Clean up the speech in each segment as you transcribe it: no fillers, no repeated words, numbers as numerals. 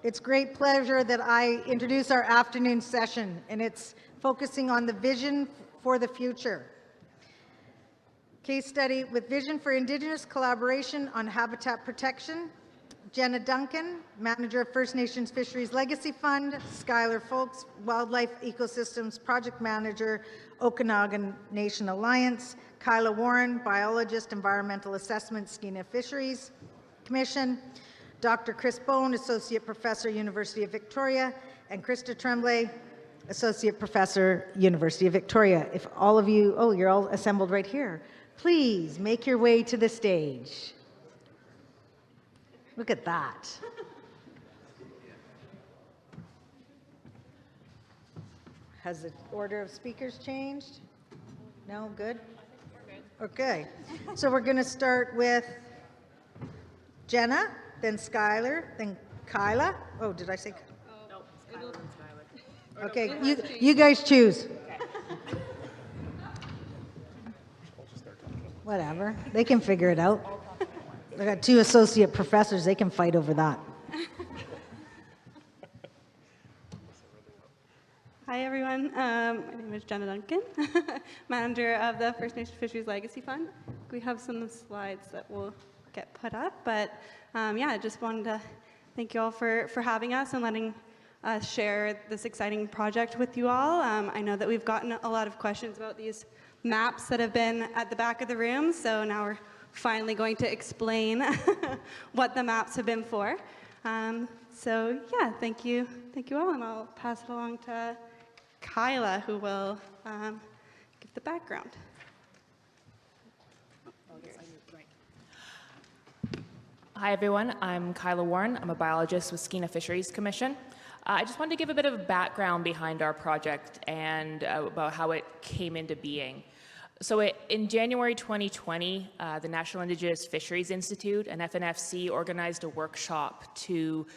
It's great pleasure that I introduce our afternoon session, and it's focusing on the vision for the future. Case study with Vision for Indigenous Collaboration on Habitat Protection. Jenna Duncan, Manager of First Nations Fisheries Legacy Fund. Skylar Folks, Wildlife Ecosystems Project Manager, Okanagan Nation Alliance. Kyla Warren, Biologist, Environmental Assessment, Skeena Fisheries Commission. Dr. Chris Bone, Associate Professor, University of Victoria. And Krista Tremblay, Associate Professor, University of Victoria. If all of you, oh, you're all assembled right here. Please make your way to the stage. Look at that. Has the order of speakers changed? No, good? Okay. So we're going to start with Jenna, then Skylar, then Kyla. Oh, did I say? No, Skylar and Skylar. Okay, you guys choose. Whatever. They can figure it out. I got two associate professors. They can fight over that. Hi, everyone. My name is Jenna Duncan, manager of the First Nations Fisheries Legacy Fund. We have some slides that will get put up, but yeah, I just wanted to thank you all for having us and letting us share this exciting project with you all. I know that we've gotten a lot of questions about these maps that have been at the back of the room, so now we're finally going to explain what the maps have been for. So yeah, thank you all, and I'll pass it along to Kyla, who will give the background. Hi, everyone. I'm Kyla Warren. I'm a biologist with Skeena Fisheries Commission. I just wanted to give a bit of background behind our project and about how it came into being. So in January 2020, the National Indigenous Fisheries Institute and Fnfc organized a workshop to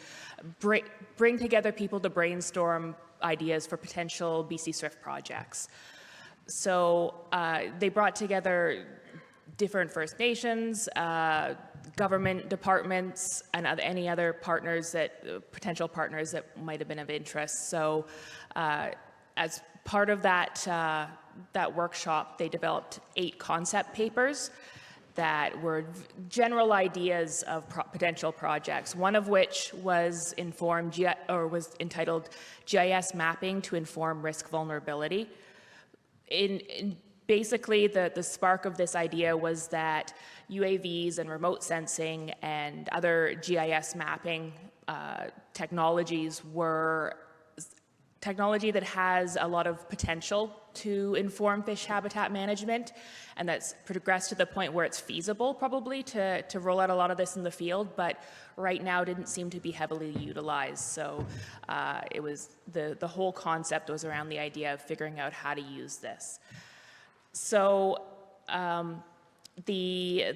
bring together people to brainstorm ideas for potential BC SWRIFT projects. So they brought together different First Nations, government departments, and any other partners potential partners that might have been of interest. So as part of that workshop, they developed 8 concept papers that were general ideas of potential projects, one of which was entitled GIS Mapping to Inform Risk Vulnerability. Basically, the spark of this idea was that UAVs and remote sensing and other GIS mapping technologies were technology that has a lot of potential to inform fish habitat management, and that's progressed to the point where it's feasible probably to roll out a lot of this in the field, but right now didn't seem to be heavily utilized. So it was the whole concept was around the idea of figuring out how to use this. So the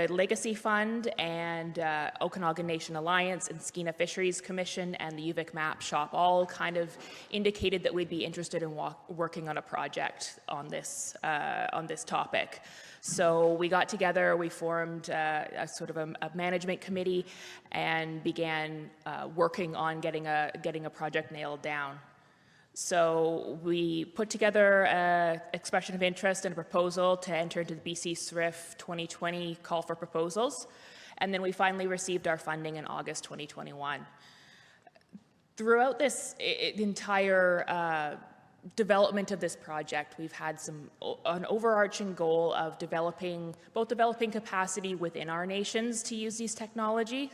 Legacy Fund and Okanagan Nation Alliance and Skeena Fisheries Commission and the UVic Map Shop all kind of indicated that we'd be interested in working on a project on this topic. So we got together, we formed a sort of a management committee and began working on getting a project nailed down. So we put together an expression of interest and a proposal to enter into the BC SWRIFT 2020 call for proposals, and then we finally received our funding in August 2021. Throughout this entire development of this project, we've had an overarching goal of developing capacity within our nations to use these technologies,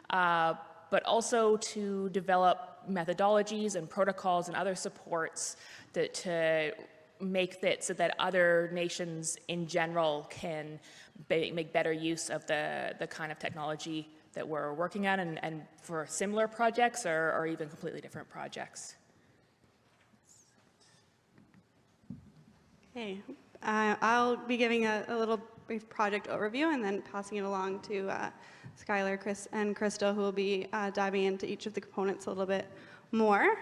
but also to develop methodologies and protocols and other supports to make it so that other nations in general can make better use of the kind of technology that we're working on and for similar projects or even completely different projects. Okay, I'll be giving a little brief project overview and then passing it along to Skylar, Chris, and Crystal, who will be diving into each of the components a little bit more.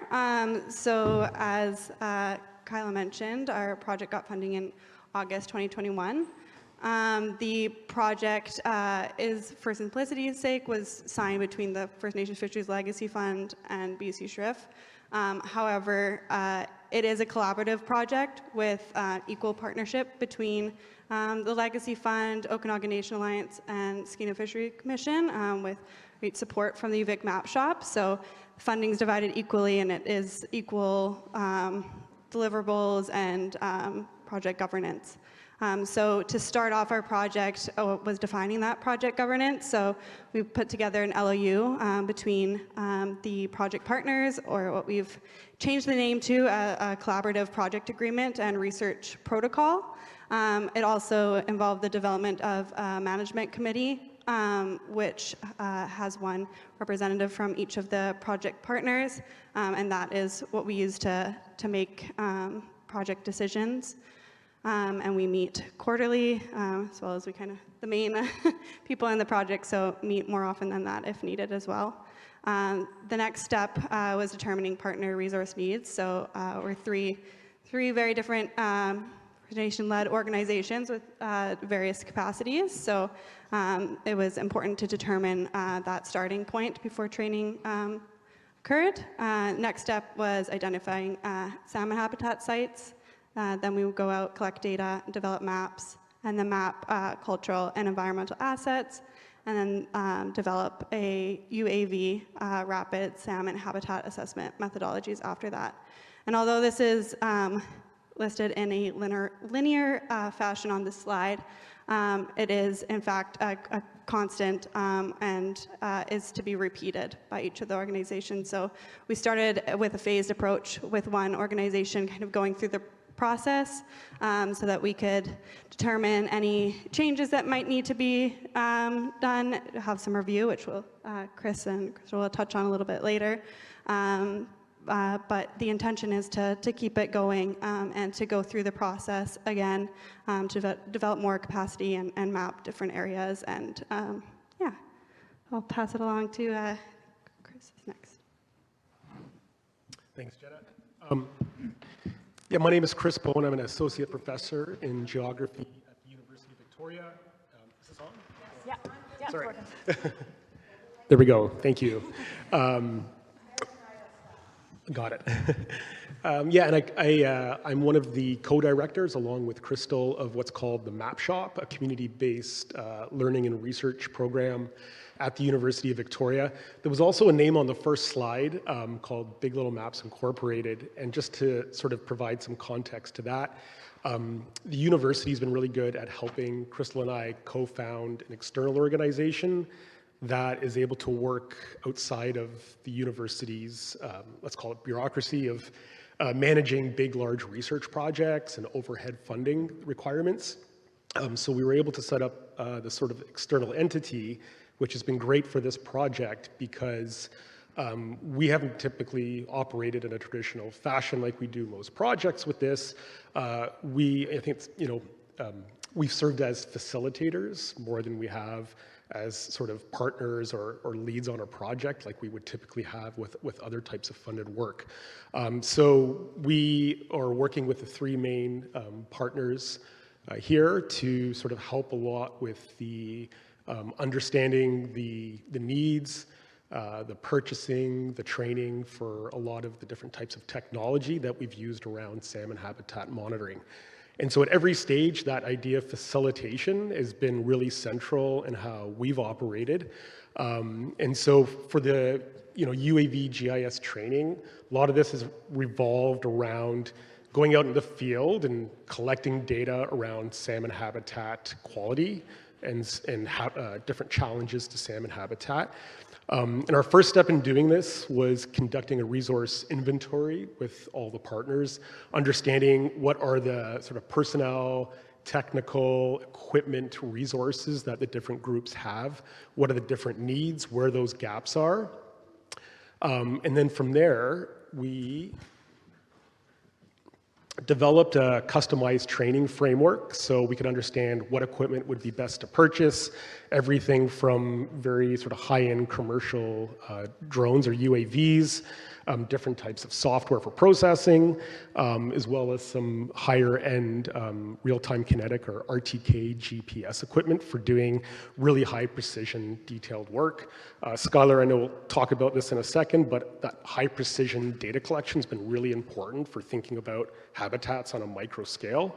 So as Kyla mentioned, our project got funding in August 2021. The project is, for simplicity's sake, was signed between the First Nations Fisheries Legacy Fund and BC SHRIF. However, it is a collaborative project with equal partnership between the Legacy Fund, Okanagan Nation Alliance, and Skeena Fishery Commission, with great support from the UVic Map Shop. So funding is divided equally, and it is equal deliverables and project governance. So to start off our project was defining that project governance. So we put together an LOU between the project partners, or what we've changed the name to, a collaborative project agreement and research protocol. It also involved the development of a management committee, which has one representative from each of the project partners, and that is what we use to make project decisions. And we meet quarterly, as well as the main people in the project, so meet more often than that if needed as well. The next step was determining partner resource needs. So we're three very different Nation-led organizations with various capacities. So it was important to determine that starting point before training occurred. Next step was identifying salmon habitat sites. Then we would go out, collect data, develop maps, and then map cultural and environmental assets, and then develop a UAV, rapid salmon habitat assessment methodologies after that. And although this is listed in a linear fashion on this slide, it is in fact a constant and is to be repeated by each of the organizations. So we started with a phased approach with one organization kind of going through the process so that we could determine any changes that might need to be done, have some review, which Chris and Crystal will touch on a little bit later. But the intention is to keep it going and to go through the process again to develop more capacity and map different areas. And yeah, I'll pass it along to Chris next. Thanks, Jenna. Yeah, my name is Chris Bowen. I'm an associate professor in geography at the University of Victoria. Is this on? Yeah, Sorry. it's working. There we go. Thank you. Got it. Yeah, and I'm one of the co-directors, along with Crystal, of what's called the Map Shop, a community-based learning and research program at the University of Victoria. There was also a name on the first slide called Big Little Maps Incorporated, and just to sort of provide some context to that, the university's been really good at helping Crystal and I co-found an external organization that is able to work outside of the university's, let's call it bureaucracy of managing big, large research projects and overhead funding requirements. So we were able to set up this sort of external entity, which has been great for this project because we haven't typically operated in a traditional fashion like we do most projects with this. I think, we've served as facilitators more than we have as sort of partners or leads on a project like we would typically have with other types of funded work. So we are working with the three main partners here to sort of help a lot with the understanding the needs, the purchasing, the training for a lot of the different types of technology that we've used around salmon habitat monitoring. And so at every stage, that idea of facilitation has been really central in how we've operated. And so for the UAV GIS training, a lot of this has revolved around going out in the field and collecting data around salmon habitat quality and different challenges to salmon habitat. And our first step in doing this was conducting a resource inventory with all the partners, understanding what are the sort of personnel, technical, equipment, resources that the different groups have, what are the different needs, where those gaps are. And then from there, we developed a customized training framework so we could understand what equipment would be best to purchase everything from very sort of high-end commercial drones or UAVs, different types of software for processing, as well as some higher-end real-time kinetic or RTK GPS equipment for doing really high-precision, detailed work. Skylar, I know will talk about this in a second, but that high-precision data collection has been really important for thinking about habitats on a micro scale.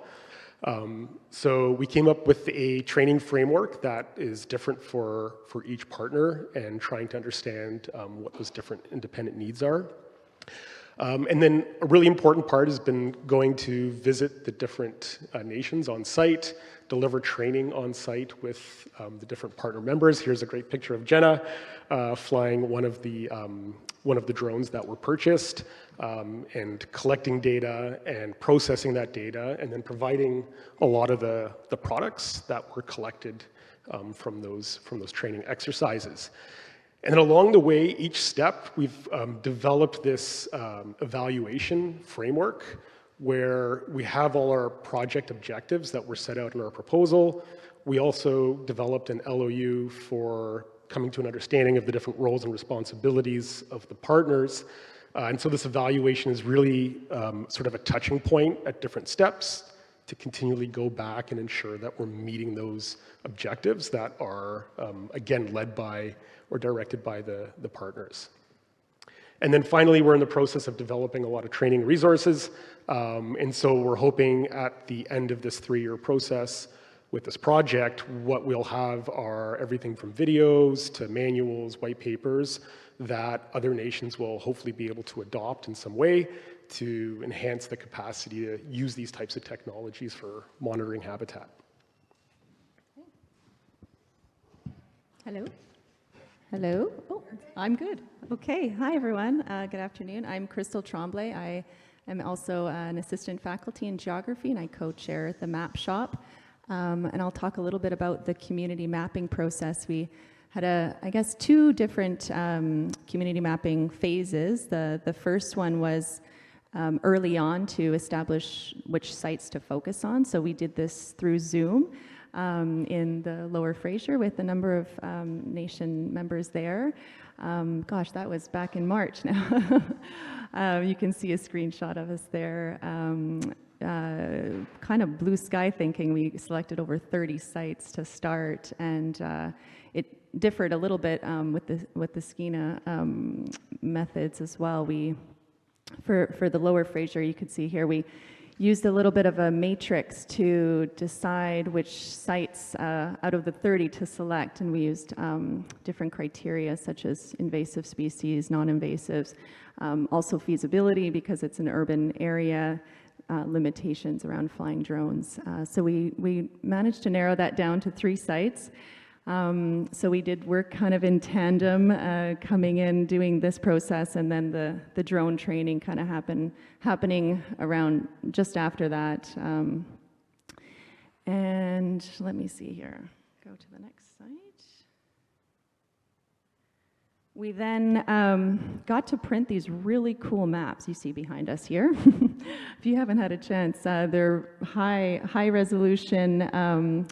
So we came up with a training framework that is different for each partner and trying to understand what those different independent needs are. And then a really important part has been going to visit the different nations on site, deliver training on site with the different partner members. Here's a great picture of Jenna flying one of the drones that were purchased and collecting data and processing that data and then providing a lot of the products that were collected from those training exercises. And then along the way, each step, we've developed this evaluation framework where we have all our project objectives that were set out in our proposal. We also developed an LOU for coming to an understanding of the different roles and responsibilities of the partners. And so this evaluation is really sort of a touching point at different steps to continually go back and ensure that we're meeting those objectives that are, again, led by or directed by the partners. And then finally, we're in the process of developing a lot of training resources. And so we're hoping at the end of this 3-year process with this project, what we'll have are everything from videos to manuals, white papers that other nations will hopefully be able to adopt in some way to enhance the capacity to use these types of technologies for monitoring habitat. Hello. Hello. Oh, I'm good. Okay. Hi, everyone. Good afternoon. I'm Crystal Tremblay. I am also an assistant faculty in geography, and I co-chair the Map Shop. And I'll talk a little bit about the community mapping process. We had, I guess, 2 different community mapping phases. The first one was early on to establish which sites to focus on. So we did this through Zoom in the Lower Fraser with a number of nation members there. Gosh, that was back in March now. You can see a screenshot of us there. Kind of blue sky thinking. We selected over 30 sites to start, and it differed a little bit with the SKINA methods as well. For the Lower Fraser, you could see here, we used a little bit of a matrix to decide which sites out of the 30 to select, and we used different criteria such as invasive species, non-invasives, also feasibility because it's an urban area, limitations around flying drones. So we managed to narrow that down to 3 sites. So we did work kind of in tandem, coming in, doing this process, and then the drone training kind of happening around just after that. And let me see here. Go to the next site. We then got to print these really cool maps you see behind us here. If you haven't had a chance, they're high resolution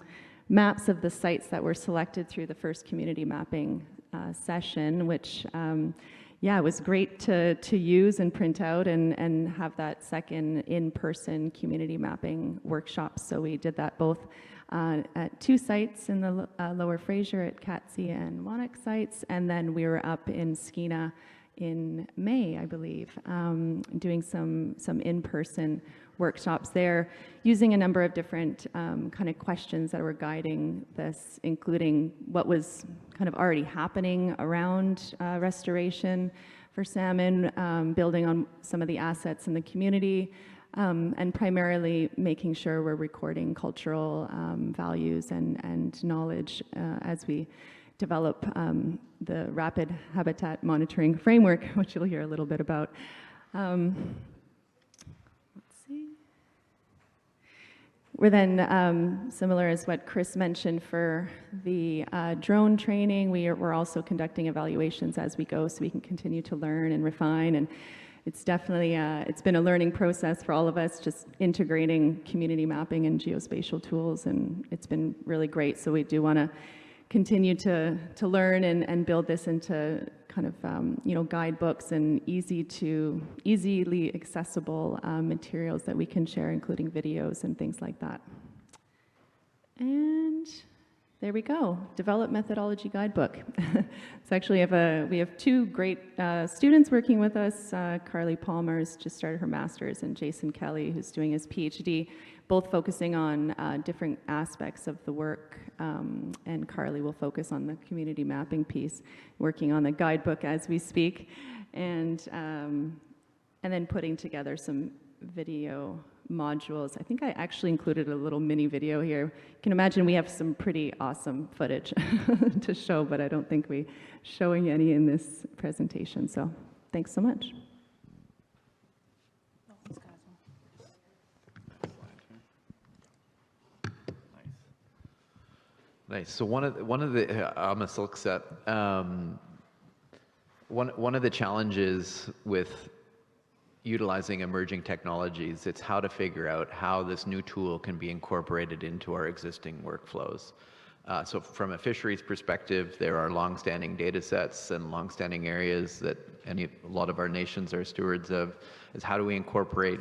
maps of the sites that were selected through the first community mapping session, which was great to use and print out and have that second in-person community mapping workshops. So we did that both at 2 sites in the Lower Fraser at Catsea and Wannock sites, and then we were up in SKINA in May, I believe, doing some in-person workshops there, using a number of different kind of questions that were guiding this, including what was kind of already happening around restoration for salmon, building on some of the assets in the community, and primarily making sure we're recording cultural values and knowledge as we develop the rapid habitat monitoring framework, which you'll hear a little bit about. We're then, similar as what Chris mentioned for the drone training, we're also conducting evaluations as we go so we can continue to learn and refine. And it's definitely, it's been a learning process for all of us, just integrating community mapping and geospatial tools, and it's been really great. So we do want to continue to learn and build this into kind of guidebooks and easily accessible materials that we can share, including videos and things like that. And there we go, Develop Methodology Guidebook. It's actually we have two great students working with us. Carly Palmer's just started her master's, and Jason Kelly, who's doing his PhD, both focusing on different aspects of the work. And Carly will focus on the community mapping piece, working on the guidebook as we speak, and then putting together some video modules. I think I actually included a little mini video here. You can imagine we have some pretty awesome footage to show, but I don't think we're showing any in this presentation. So thanks so much. Nice. So one of the I'm a silk set. One of the challenges with utilizing emerging technologies, it's how to figure out how this new tool can be incorporated into our existing workflows. So from a fisheries perspective, there are longstanding data sets and longstanding areas that a lot of our nations are stewards of, is how do we incorporate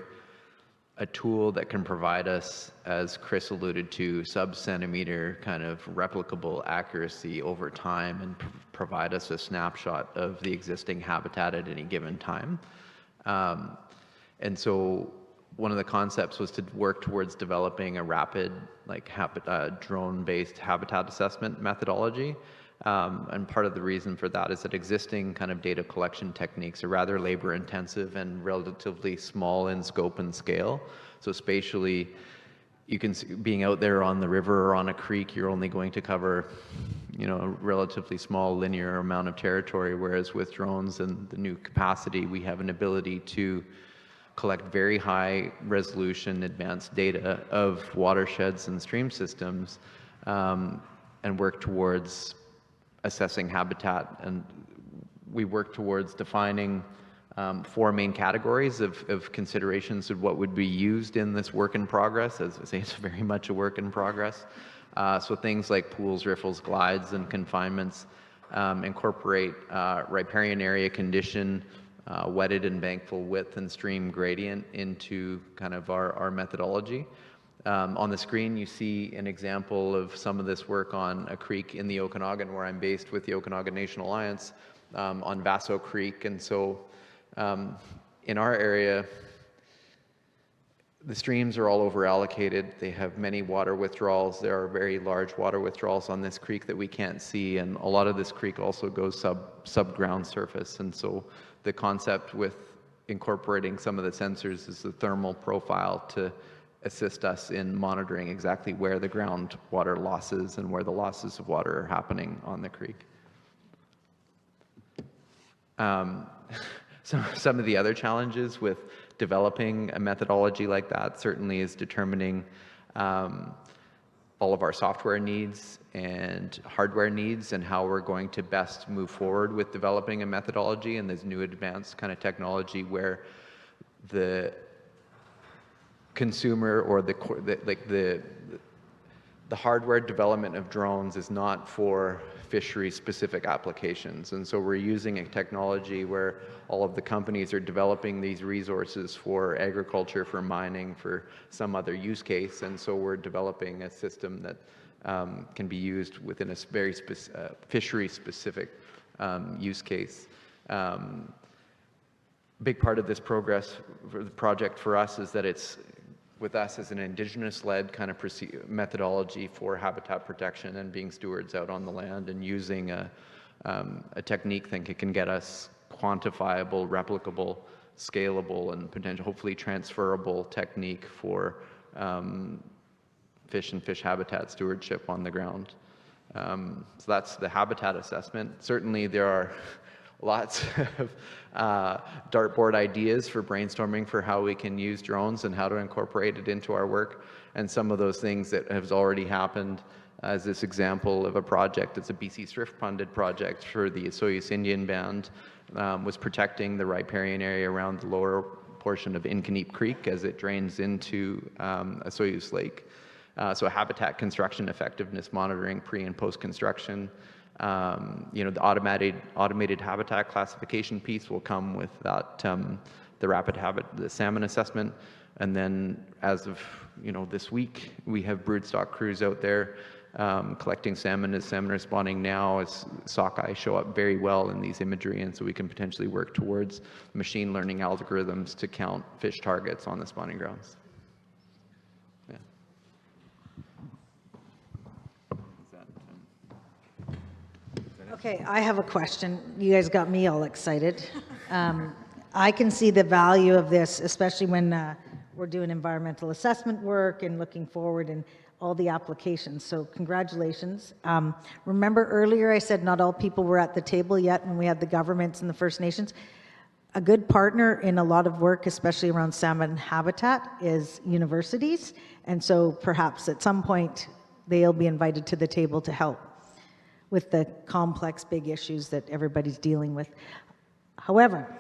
a tool that can provide us, as Chris alluded to, sub-centimeter kind of replicable accuracy over time and provide us a snapshot of the existing habitat at any given time. And so one of the concepts was to work towards developing a rapid, drone-based habitat assessment methodology. And part of the reason for that is that existing kind of data collection techniques are rather labor-intensive and relatively small in scope and scale. So spatially, you can see, being out there on the river or on a creek, you're only going to cover, a relatively small linear amount of territory, whereas with drones and the new capacity, we have an ability to collect very high resolution advanced data of watersheds and stream systems, and work towards assessing habitat. And we work towards defining 4 main categories of considerations of what would be used in this work in progress. As I say, it's very much a work in progress. So things like pools, riffles, glides, and confinements incorporate riparian area condition, wetted and bankful width and stream gradient into kind of our methodology. On the screen, you see an example of some of this work on a creek in the Okanagan, where I'm based with the Okanagan Nation Alliance, on Vaso Creek. And so in our area, the streams are all over allocated. They have many water withdrawals. There are very large water withdrawals on this creek that we can't see, and a lot of this creek also goes sub-ground surface. And so the concept with incorporating some of the sensors is the thermal profile to assist us in monitoring exactly where the groundwater losses and where the losses of water are happening on the creek. Some of the other challenges with developing a methodology like that certainly is determining all of our software needs and hardware needs and how we're going to best move forward with developing a methodology and this new advanced kind of technology where the consumer or the hardware development of drones is not for fishery specific applications. And so we're using a technology where all of the companies are developing these resources for agriculture, for mining, for some other use case. And so we're developing a system that can be used within a very fishery specific use case. Big part of this project for us is that it's with us as an indigenous-led kind of methodology for habitat protection and being stewards out on the land and using a technique that can get us quantifiable, replicable, scalable, and potentially hopefully transferable technique for fish and fish habitat stewardship on the ground. So that's the habitat assessment. Certainly there are lots of dartboard ideas for brainstorming for how we can use drones and how to incorporate it into our work. And some of those things that have already happened, as this example of a project, it's a BC Thrift funded project for the Osoyoos Indian Band, was protecting the riparian area around the lower portion of Incaneep Creek as it drains into Osoyoos Lake. So habitat construction effectiveness monitoring pre and post construction. The automated habitat classification piece will come with that, the salmon assessment. And then as of this week, we have broodstock crews out there collecting salmon as salmon are spawning now, as sockeye show up very well in these imagery, and so we can potentially work towards machine learning algorithms to count fish targets on the spawning grounds. Yeah. Okay, I have a question. You guys got me all excited. I can see the value of this, especially when we're doing environmental assessment work and looking forward and all the applications. So congratulations. Remember earlier I said not all people were at the table yet when we had the governments and the First Nations. A good partner in a lot of work, especially around salmon habitat, is universities. And so perhaps at some point they'll be invited to the table to help with the complex big issues that everybody's dealing with. However,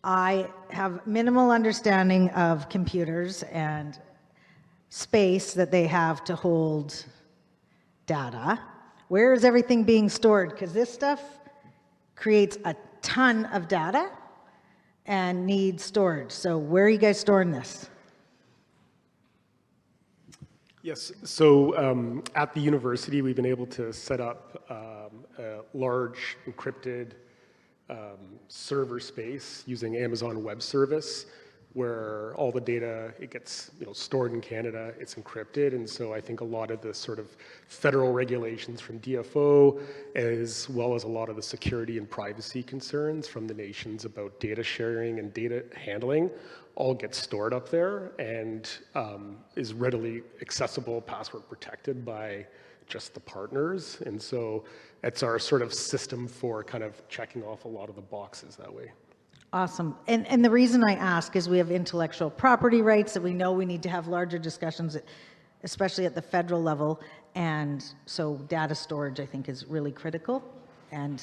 I have minimal understanding of computers and space that they have to hold data. Where is everything being stored? Because this stuff creates a ton of data and needs storage. So where are you guys storing this? Yes, so at the university, we've been able to set up a large encrypted server space using Amazon Web Service, where all the data, it gets stored in Canada, it's encrypted, and so I think a lot of the sort of federal regulations from DFO, as well as a lot of the security and privacy concerns from the nations about data sharing and data handling, all get stored up there and is readily accessible, password protected by just the partners. And so it's our sort of system for kind of checking off a lot of the boxes that way. Awesome. And the reason I ask is we have intellectual property rights that we know we need to have larger discussions, especially at the federal level. And so data storage, I think, is really critical. And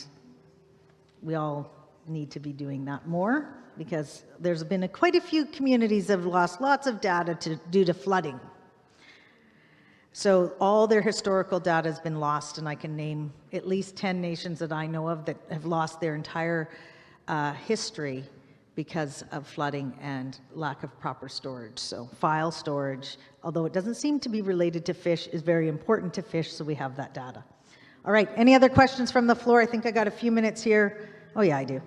we all need to be doing that more, because there's been quite a few communities that have lost lots of data due to flooding. So all their historical data has been lost, and I can name at least 10 nations that I know of that have lost their entire history because of flooding and lack of proper storage. So file storage, although it doesn't seem to be related to fish, is very important to fish, so we have that data. All right, any other questions from the floor? I think I got a few minutes here. Oh yeah, I do.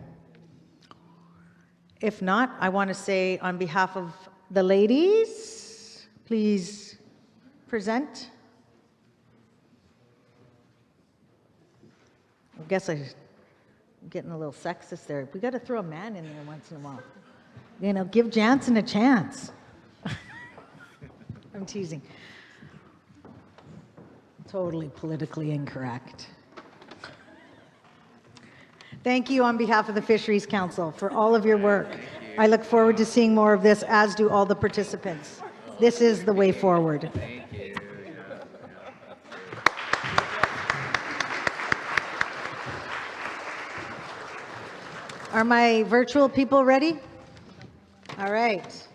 If not, I want to say on behalf of the ladies, please present. I guess I'm getting a little sexist there. We got to throw a man in there once in a while. Give Jansen a chance. I'm teasing. Totally politically incorrect. Thank you on behalf of the Fisheries Council for all of your work. I look forward to seeing more of this, as do all the participants. This is the way forward. Thank you. Are my virtual people ready? All right.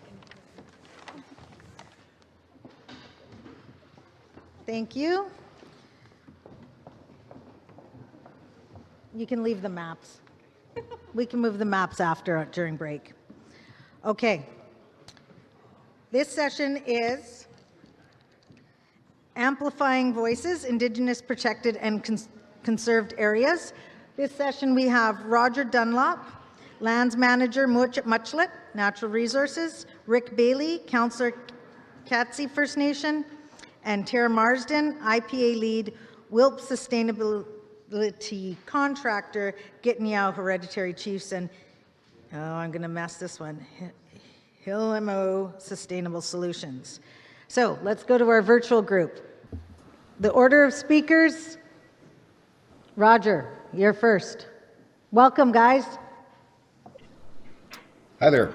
Thank you. You can leave the maps. We can move the maps during break. Okay. This session is Amplifying Voices, Indigenous Protected and Conserved Areas. This session we have Roger Dunlop, Lands Manager, Muchlet, Natural Resources, Rick Bailey, Councillor Katsi First Nation, and Tara Marsden, IPA Lead, Wilp Sustainability Contractor, Gitniao Hereditary Chiefs, and, oh, I'm going to mess this one, Hilamo Sustainable Solutions. So let's go to our virtual group. The order of speakers, Roger, you're first. Welcome, guys. Hi there.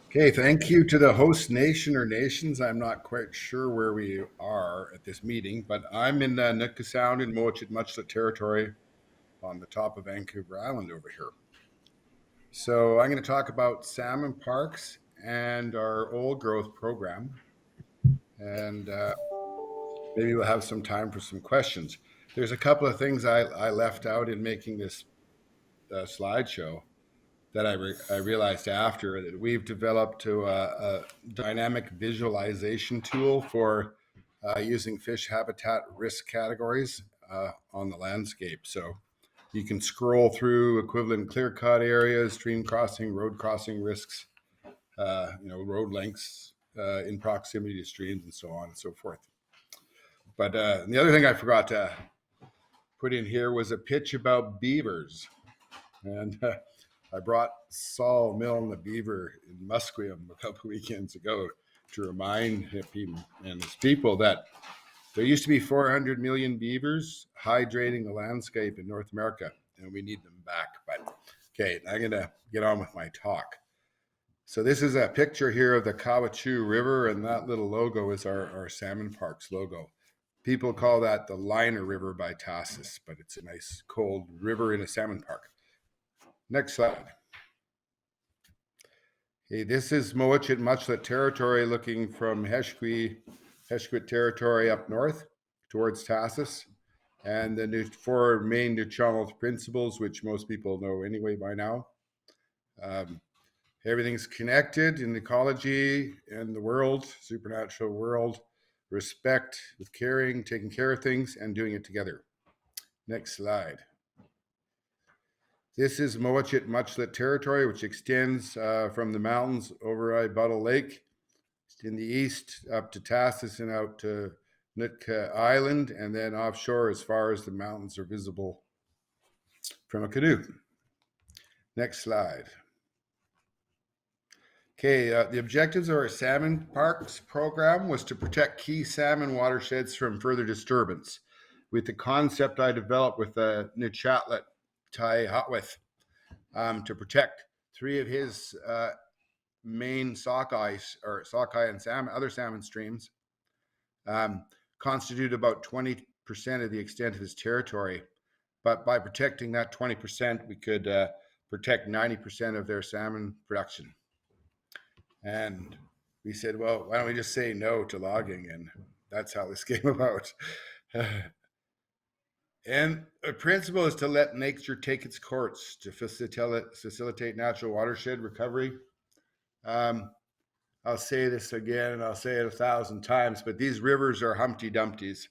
Okay, thank you to the host nation or nations. I'm not quite sure where we are at this meeting, but I'm in Nootka Sound in Muchlet territory on the top of Vancouver Island over here. So I'm going to talk about salmon parks and our old growth program. And maybe we'll have some time for some questions. There's a couple of things I left out in making this slideshow that I realized after that we've developed a dynamic visualization tool for using fish habitat risk categories on the landscape. So you can scroll through equivalent clear-cut areas, stream crossing, road crossing risks, road lengths in proximity to streams, and so on and so forth. But the other thing I forgot to put in here was a pitch about beavers. And I brought Saul Milne, the beaver in Musqueam, a couple weekends ago to remind him and his people that there used to be 400 million beavers hydrating the landscape in North America, and we need them back. But okay, I'm going to get on with my talk. So this is a picture here of the Kawachu River, and that little logo is our Salmon Parks logo. People call that the Liner River by Tassis, but it's a nice cold river in a salmon park. Next slide. Okay, this is Mowatchit Muchlet territory looking from Heshkwit territory up north towards Tassis, and the four main Nuu-chah-nulth principles, which most people know anyway by now. Everything's connected in ecology and the world, supernatural world, respect with caring, taking care of things, and doing it together. Next slide. This is Mowatchit Muchlet territory, which extends from the mountains over Buttle Lake in the east up to Tassis and out to Nootka Island, and then offshore as far as the mountains are visible from a canoe. Next slide. Okay, the objectives of our Salmon Parks program was to protect key salmon watersheds from further disturbance with the concept I developed with Nuu-chah-nulth Ty Hotwith to protect three of his main sockeye and salmon, other salmon streams, constitute about 20% of the extent of his territory. But by protecting that 20%, we could protect 90% of their salmon production. And we said, well, why don't we just say no to logging? And that's how this came about. And the principle is to let nature take its course to facilitate natural watershed recovery. I'll say this again, and I'll say it 1,000 times, but these rivers are Humpty Dumptys,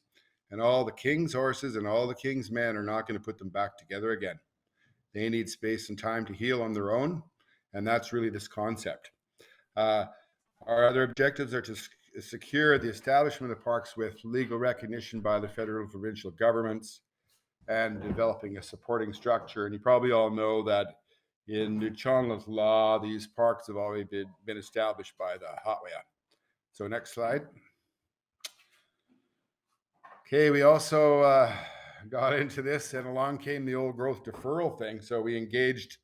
and all the king's horses and all the king's men are not going to put them back together again. They need space and time to heal on their own, and that's really this concept. Our other objectives are to secure the establishment of parks with legal recognition by the federal and provincial governments, and developing a supporting structure. And you probably all know that in Nuu-chah-nulth law, these parks have already been established by the Hatwaya. So next slide. Okay, we also got into this, and along came the old growth deferral thing. So we engaged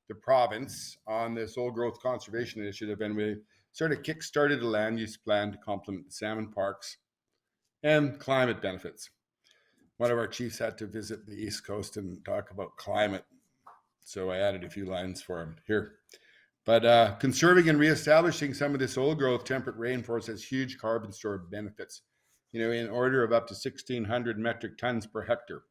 the province on this old growth conservation initiative, and we sort of kick-started a land use plan to complement the salmon parks and climate benefits. One of our chiefs had to visit the East Coast and talk about climate, so I added a few lines for him here. But conserving and reestablishing some of this old growth temperate rainforest has huge carbon storage benefits, in order of up to 1,600 metric tons per hectare.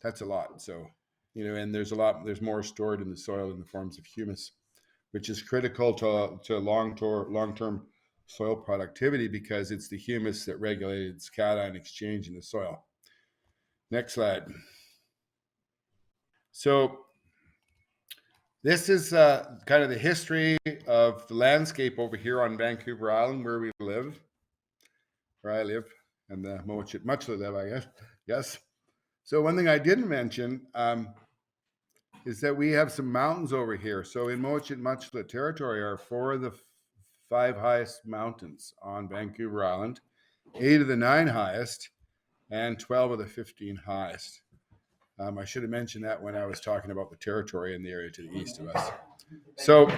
That's a lot. So, and there's more stored in the soil in the forms of humus, which is critical to long-term soil productivity because it's the humus that regulates cation exchange in the soil. Next slide. So this is kind of the history of the landscape over here on Vancouver Island where I live, and the Mowatchit Muchlet live, I guess. Yes. So one thing I didn't mention is that we have some mountains over here. So in Mowatchit Muchlet territory are 4 of the 5 highest mountains on Vancouver Island, 8 of the 9 highest, and 12 of the 15 highest. I should have mentioned that when I was talking about the territory in the area to the east of us. So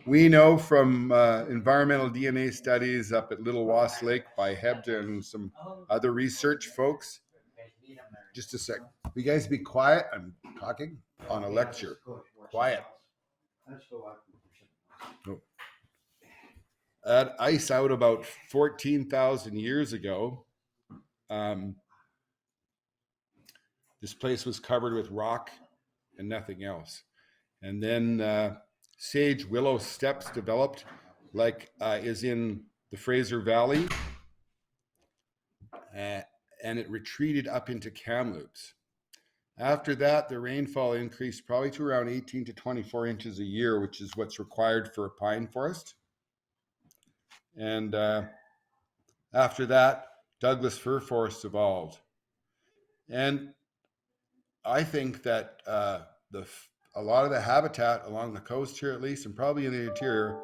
we know from environmental DNA studies up at Little Wass Lake by Hebda and some other research folks. Just a sec. You guys be quiet. I'm talking on a lecture. Quiet. Oh. at ice out about 14,000 years ago, this place was covered with rock and nothing else. And then sage willow steppes developed, like is in the Fraser Valley, and it retreated up into Kamloops. After that, the rainfall increased probably to around 18 to 24 inches a year, which is what's required for a pine forest. And after that, Douglas fir forests evolved. And I think that a lot of the habitat along the coast here, at least, and probably in the interior,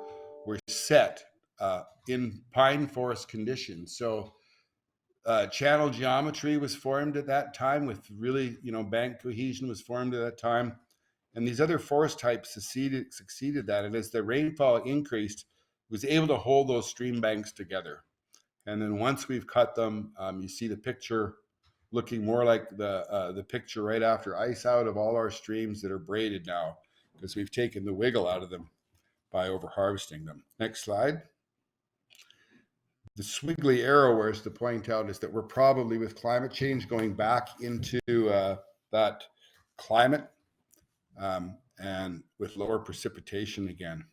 were set in pine forest conditions. So channel geometry was formed at that time with really, bank cohesion was formed at that time. And these other forest types succeeded that. And as the rainfall increased, was able to hold those stream banks together. And then once we've cut them, you see the picture looking more like the picture right after ice out of all our streams that are braided now, because we've taken the wiggle out of them by over harvesting them. Next slide. The squiggly arrow where to point out is that we're probably, with climate change, going back into that climate and with lower precipitation again.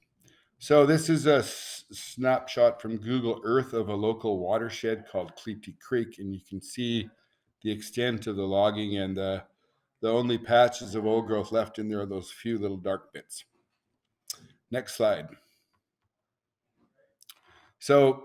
So this is a snapshot from Google Earth of a local watershed called Cleety Creek, and you can see the extent of the logging, and the only patches of old growth left in there are those few little dark bits. Next slide. So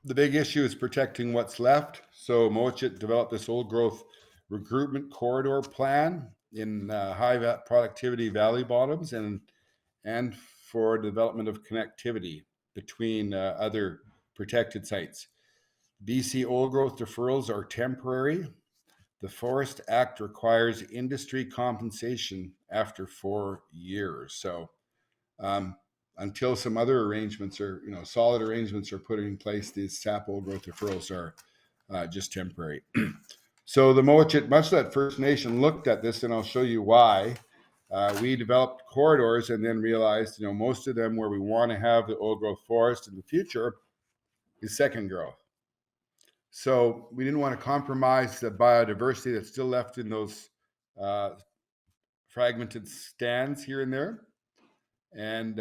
the big issue is protecting what's left. So Mochit developed this old growth recruitment corridor plan in high productivity valley bottoms and for development of connectivity between other protected sites. BC old growth deferrals are temporary. The Forest Act requires industry compensation after 4 years. So until some other arrangements are, solid arrangements are put in place, these SAP old growth deferrals are just temporary. So the Muchlet First Nation looked at this, and I'll show you why. We developed corridors and then realized, most of them where we want to have the old growth forest in the future is second growth. So we didn't want to compromise the biodiversity that's still left in those fragmented stands here and there, and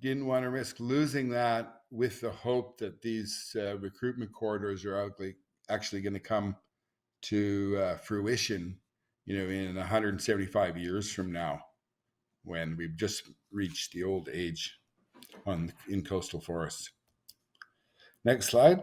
didn't want to risk losing that with the hope that these recruitment corridors are actually going to come to fruition, in 175 years from now, when we've just reached the old age in coastal forests. Next slide.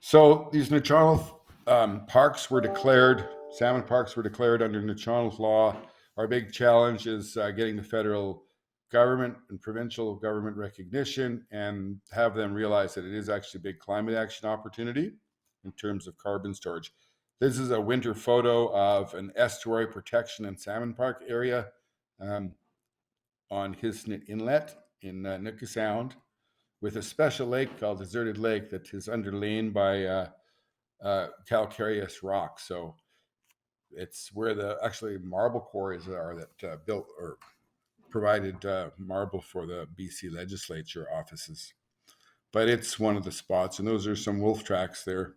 So these nocturnal parks were declared, salmon parks were declared under nocturnal law. Our big challenge is getting the federal government and provincial government recognition and have them realize that it is actually a big climate action opportunity in terms of carbon storage. This is a winter photo of an estuary protection and salmon park area on Hisnit Inlet in Nootka Sound, with a special lake called Deserted Lake that is underlain by calcareous rock. So it's where the actually marble quarries are that built or provided marble for the BC legislature offices. But it's one of the spots, and those are some wolf tracks there.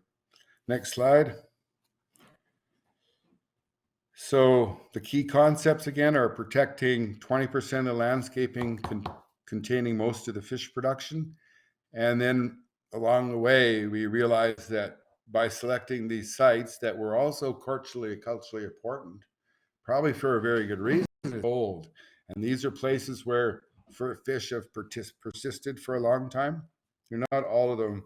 Next slide. So the key concepts again are protecting 20% of landscaping containing most of the fish production. And then along the way, we realized that by selecting these sites that were also culturally important, probably for a very good reason, is cold. And these are places where fish have persisted for a long time. They're not all of them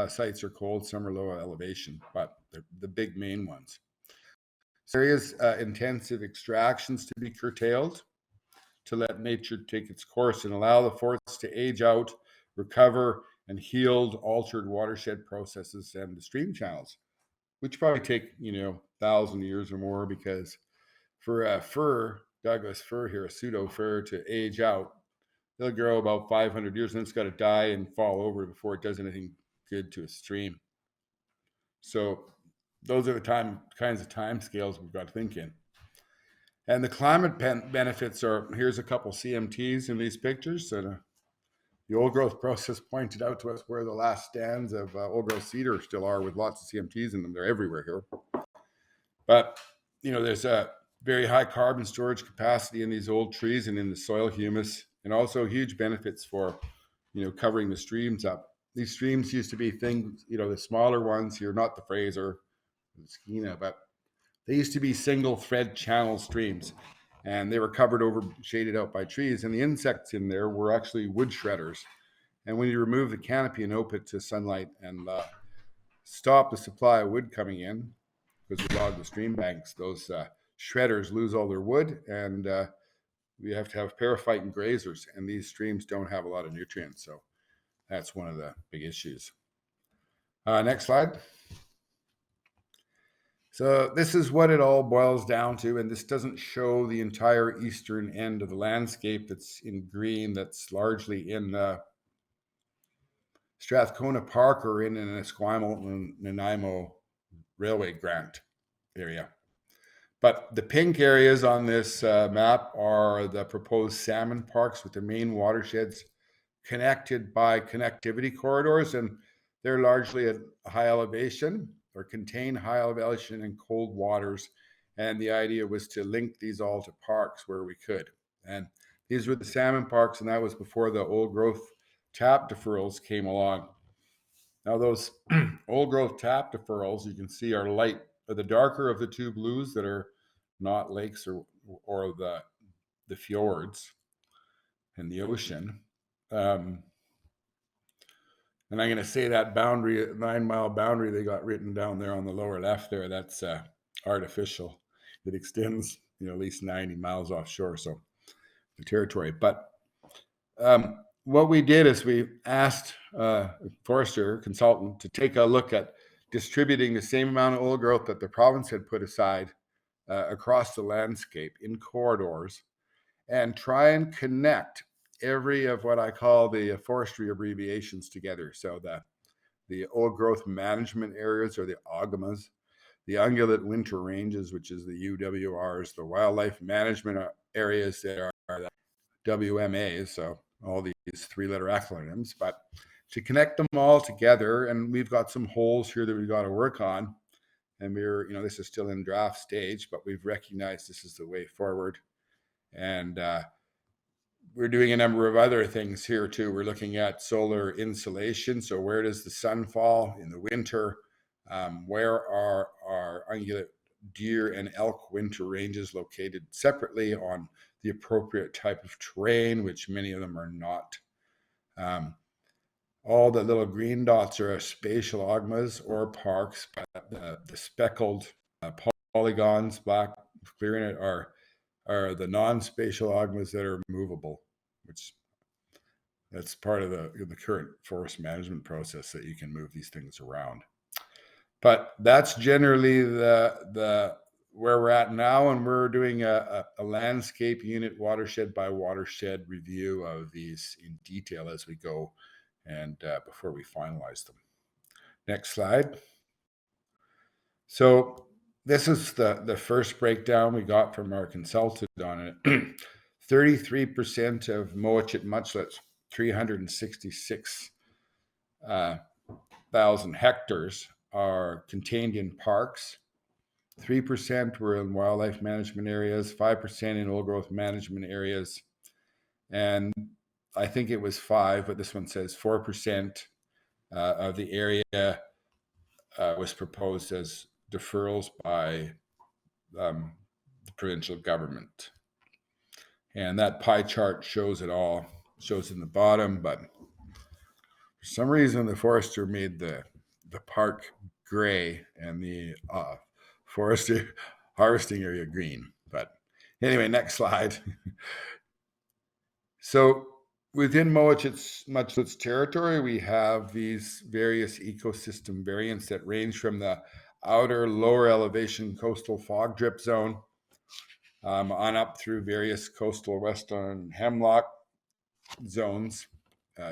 sites are cold, some are low elevation, but they're the big main ones. Areas intensive extractions to be curtailed to let nature take its course and allow the forests to age out, recover, and heal altered watershed processes and the stream channels, which probably take 1,000 years or more, because for a fir, Douglas fir here, a pseudo fir, to age out, they'll grow about 500 years, and then it's got to die and fall over before it does anything good to a stream. So those are the kinds of time scales we've got to think in. And the climate benefits are, here's a couple CMTs in these pictures. And the old growth process pointed out to us where the last stands of old growth cedar still are, with lots of CMTs in them. They're everywhere here. But, there's a very high carbon storage capacity in these old trees and in the soil humus, and also huge benefits for, covering the streams up. These streams used to be things, the smaller ones here, not the Fraser, the Skeena, but they used to be single thread channel streams, and they were covered over, shaded out by trees. And the insects in there were actually wood shredders. And when you remove the canopy and open it to sunlight and stop the supply of wood coming in, because we log the stream banks, those shredders lose all their wood, and we have to have periphyte grazers, and these streams don't have a lot of nutrients. So that's one of the big issues. Next slide. So this is what it all boils down to, and this doesn't show the entire eastern end of the landscape that's in green, that's largely in Strathcona Park or in an Esquimalt and Nanaimo Railway Grant area. But the pink areas on this map are the proposed salmon parks with the main watersheds connected by connectivity corridors, and they're largely at high elevation or contain high elevation and cold waters. And the idea was to link these all to parks where we could. And these were the salmon parks, and that was before the old growth tap deferrals came along. Now those old growth tap deferrals, you can see, are light, are the darker of the two blues that are not lakes or the fjords and the ocean. And I'm going to say that boundary, 9-mile boundary they got written down there on the lower left there, that's artificial. It extends, at least 90 miles offshore, so the territory. But what we did is we asked a forester consultant to take a look at distributing the same amount of old growth that the province had put aside across the landscape in corridors, and try and connect every of what I call the forestry abbreviations together. So the old growth management areas, or the OGMAs, the ungulate winter ranges, which is the UWRs, the wildlife management areas that are the WMAs, so all these three-letter acronyms, but to connect them all together. And we've got some holes here that we've got to work on. And this is still in draft stage, but we've recognized this is the way forward. And we're doing a number of other things here too. We're looking at solar insolation. So where does the sun fall in the winter? Where are our ungulate deer and elk winter ranges located separately on the appropriate type of terrain, which many of them are not. All the little green dots are spatial OGMAs or parks, but the speckled polygons, black clear in it, are the non-spatial OGMAs that are movable, which that's part of the current forest management process, that you can move these things around. But that's generally the where we're at now, and we're doing a landscape unit watershed by watershed review of these in detail as we go, and before we finalize them. Next slide. So this is the first breakdown we got from our consultant on it. 33% of Moachit munchlets, 366,000 hectares, are contained in parks. 3% were in wildlife management areas, 5% in old growth management areas, and I think it was 5, but this one says 4% of the area was proposed as deferrals by the provincial government. And that pie chart shows it all, shows in the bottom, but for some reason the forester made the park gray and the forestry harvesting area green. But anyway, next slide. So within Moachit's territory, we have these various ecosystem variants that range from the outer lower elevation coastal fog drip zone on up through various coastal western hemlock zones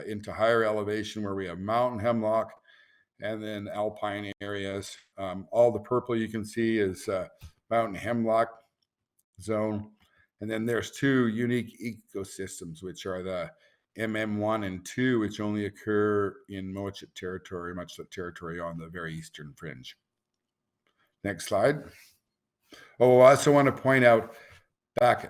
into higher elevation where we have mountain hemlock, and then alpine areas. All the purple you can see is mountain hemlock zone. And then there's two unique ecosystems, which are the MM1 and 2, which only occur in Mochit territory, Muchlet territory on the very eastern fringe. Next slide. Oh, I also want to point out,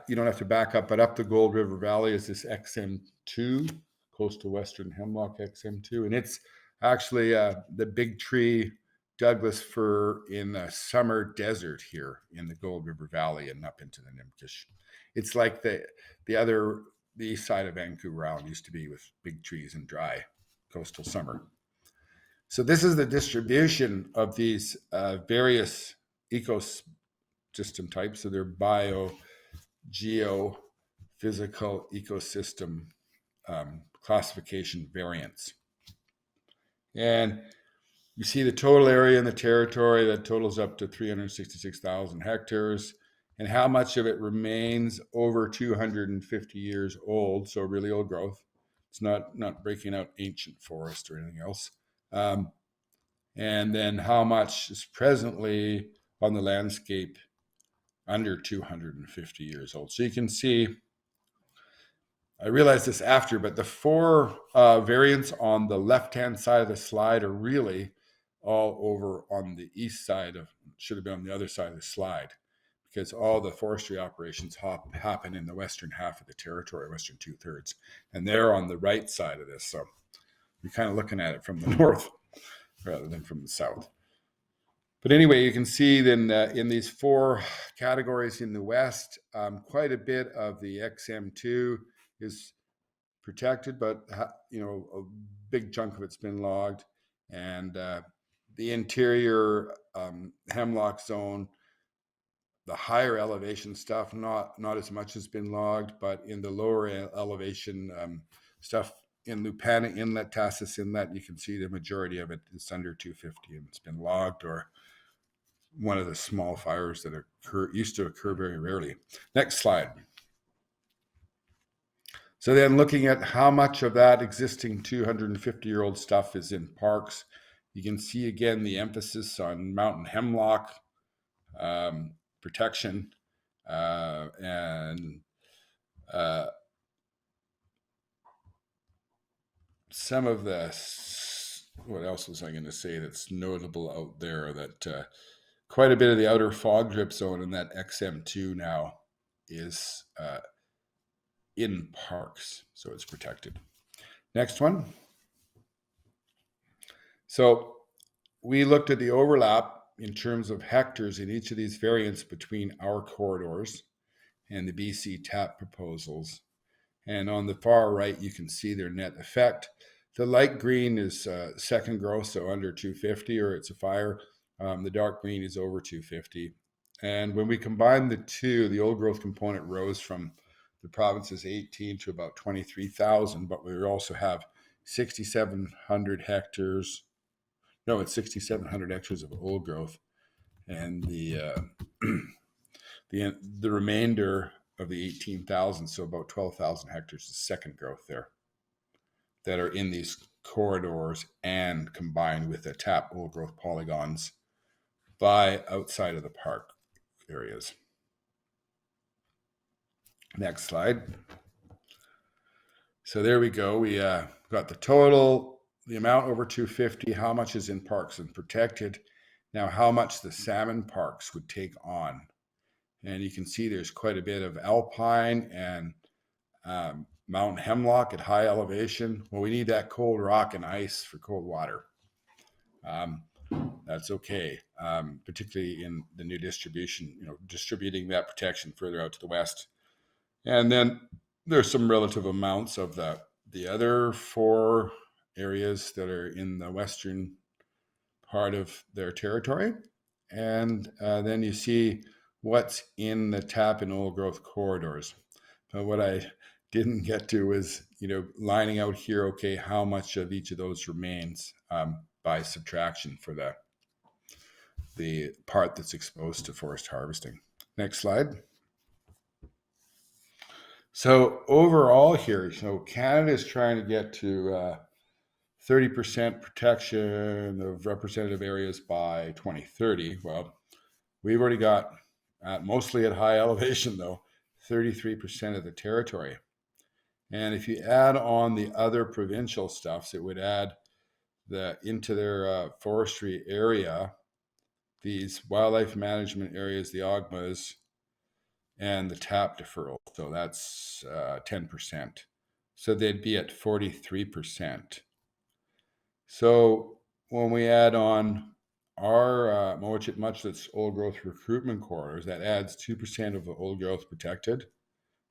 you don't have to back up, but up the Gold River Valley is this XM2, coastal western hemlock XM2, and it's actually the big tree Douglas fir in the summer desert here in the Gold River Valley and up into the Nimkish. It's like the east side of Vancouver Island used to be, with big trees and dry coastal summer. So this is the distribution of these various ecosystem types. So they're bio, geophysical, ecosystem classification variants. And you see the total area in the territory that totals up to 366,000 hectares, and how much of it remains over 250 years old, so really old growth. It's not breaking out ancient forest or anything else. And then how much is presently on the landscape under 250 years old. So you can see, I realized this after, but the four variants on the left-hand side of the slide are really all over on the east side of, should have been on the other side of the slide, because all the forestry operations happen in the western half of the territory, western 2/3, and they're on the right side of this. So you're kind of looking at it from the north rather than from the south. But anyway, you can see then in these four categories in the west, quite a bit of the XM2 is protected, but a big chunk of it's been logged. And the interior hemlock zone, the higher elevation stuff, not as much has been logged, but in the lower elevation stuff in Lupana Inlet, Tassis Inlet, you can see the majority of it is under 250 and it's been logged, or one of the small fires that used to occur very rarely. Next slide. So then looking at how much of that existing 250-year-old stuff is in parks, you can see again the emphasis on mountain hemlock protection and some of the, what else was I going to say that's notable out there, that quite a bit of the outer fog drip zone in that XM2 now is in parks, so it's protected. Next one. So we looked at the overlap in terms of hectares in each of these variants between our corridors and the BC TAP proposals. And on the far right, you can see their net effect. The light green is second growth, so under 250, or it's a fire. The dark green is over 250. And when we combine the two, the old growth component rose from the province's 18 to about 23,000, but we also have 6,700 hectares. No, it's 6,700 hectares of old growth. And the remainder of the 18,000, so about 12,000 hectares is second growth there, that are in these corridors and combined with the TAP old growth polygons by outside of the park areas. Next slide. So there we go. We got the total, the amount over 250, how much is in parks and protected. Now, how much the salmon parks would take on. And you can see there's quite a bit of alpine and mountain hemlock at high elevation. Well, we need that cold rock and ice for cold water. That's okay, particularly in the new distribution, distributing that protection further out to the west. And then there's some relative amounts of the other four areas that are in the western part of their territory. And then you see what's in the TAP and old growth corridors. But what I didn't get to was, lining out here, okay, how much of each of those remains by subtraction for the part that's exposed to forest harvesting. Next slide. So overall here, Canada is trying to get to 30% protection of representative areas by 2030. Well, we've already got mostly at high elevation though, 33% of the territory. And if you add on the other provincial stuffs, it would add into their forestry area, these wildlife management areas, the OGMAs, and the TAP deferral. So that's 10%. So they'd be at 43%. So when we add on our Mowichat Muchlet's old growth recruitment corridors, that adds 2% of the old growth protected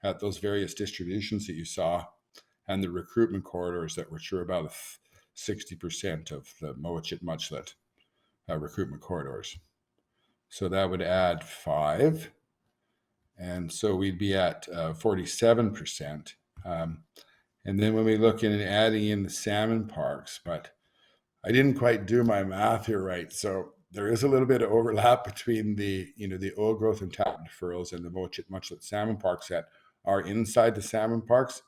at those various distributions that you saw, and the recruitment corridors that were sure about 60% of the Mowichat Muchlet recruitment corridors. So that would add 5. And so we'd be at 47%. And then when we look in and adding in the salmon parks, but I didn't quite do my math here right. So there is a little bit of overlap between the old growth and tap deferrals and the Mowichat Muchlet salmon parks that are inside the salmon parks.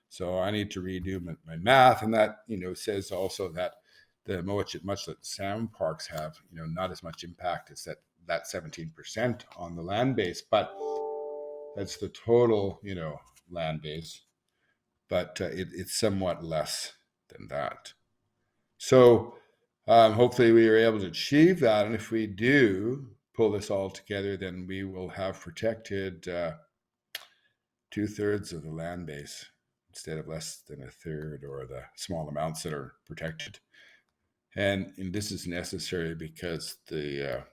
So I need to redo my math, and that says also that the Mowichat Muchlet salmon parks have not as much impact as that 17% on the land base, but that's the total land base, but it's somewhat less than that. So hopefully we are able to achieve that, and if we do pull this all together, then we will have protected 2/3 of the land base instead of less than 1/3, or the small amounts that are protected. And this is necessary because the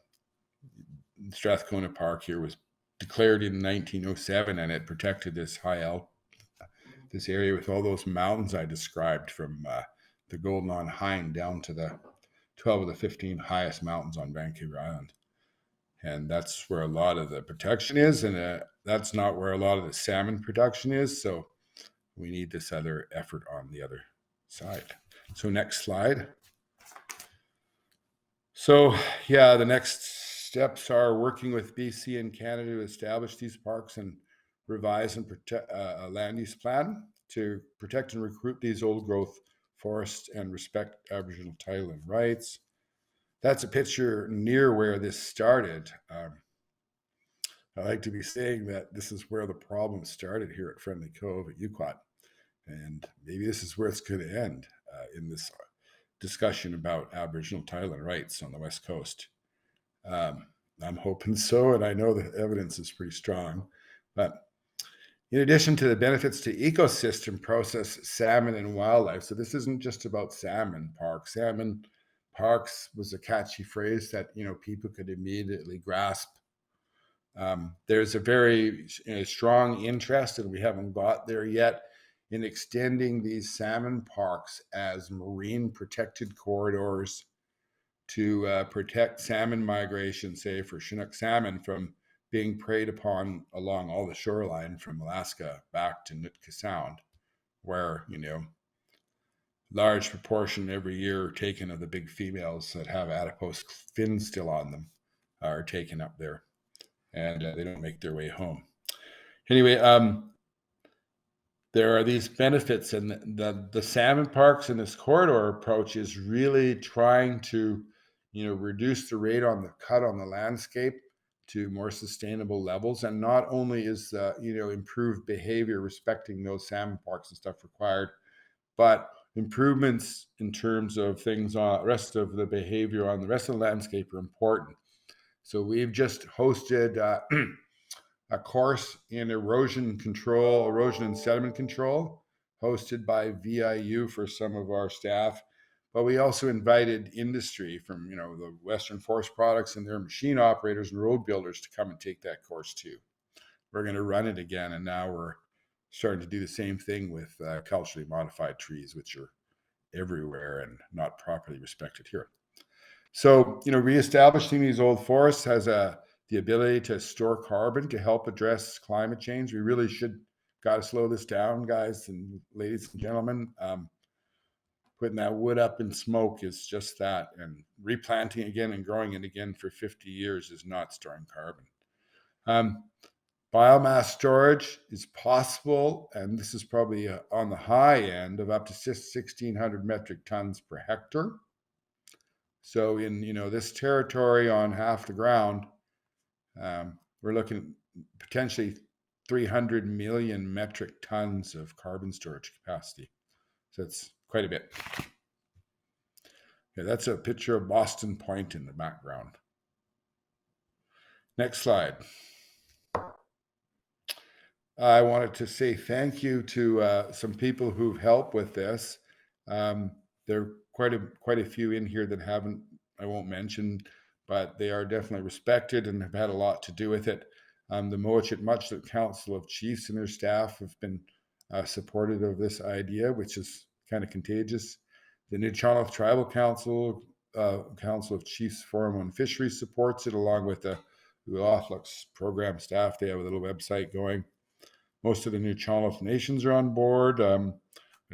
Strathcona Park here was declared in 1907, and it protected this this area with all those mountains I described, from the Golden on Hind down to the 12 of the 15 highest mountains on Vancouver Island. And that's where a lot of the protection is, and that's not where a lot of the salmon production is. So we need this other effort on the other side. So next slide. So yeah, the next steps are working with BC and Canada to establish these parks and revise and protect a land use plan to protect and recruit these old growth forests and respect Aboriginal title and rights. That's a picture near where this started. I like to be saying that this is where the problem started here at Friendly Cove at UQuat. And maybe this is where it's going to end in this discussion about Aboriginal title and rights on the West Coast. I'm hoping so, and I know the evidence is pretty strong. But in addition to the benefits to ecosystem, process, salmon, and wildlife, so this isn't just about salmon parks. Salmon parks was a catchy phrase that people could immediately grasp. There's a very strong interest, and we haven't got there yet, in extending these salmon parks as marine protected corridors to protect salmon migration, say for Chinook salmon, from being preyed upon along all the shoreline from Alaska back to Nootka Sound, where large proportion every year taken of the big females that have adipose fins still on them are taken up there, and they don't make their way home. Anyway, there are these benefits, and the salmon parks in this corridor approach is really trying to reduce the rate on the cut on the landscape to more sustainable levels. And not only is the improved behavior respecting those salmon parks and stuff required, but improvements in terms of things on rest of the behavior on the rest of the landscape are important. So we've just hosted a course in erosion and sediment control, hosted by VIU for some of our staff. But we also invited industry from the Western Forest Products and their machine operators and road builders to come and take that course too. We're going to run it again, and now we're starting to do the same thing with culturally modified trees, which are everywhere and not properly respected here. So reestablishing these old forests has the ability to store carbon to help address climate change. We really got to slow this down, guys and ladies and gentlemen. Putting that wood up in smoke is just that, and replanting again and growing it again for 50 years is not storing carbon. Biomass storage is possible, and this is probably on the high end of up to 1,600 metric tons per hectare. So in this territory on half the ground, we're looking at potentially 300 million metric tons of carbon storage capacity. So it's quite a bit. Okay, that's a picture of Boston Point in the background. Next slide. I wanted to say thank you to some people who've helped with this. There are quite a few in here that I won't mention, but they are definitely respected and have had a lot to do with it. The Mowatchit-Muchlet Council of Chiefs and their staff have been supportive of this idea, which is kind of contagious. The Nuu-Chah-Nulth Tribal Council, Council of Chiefs Forum on Fisheries supports it, along with the Uathlux program staff. They have a little website going. Most of the Nuu-Chah-Nulth nations are on board. I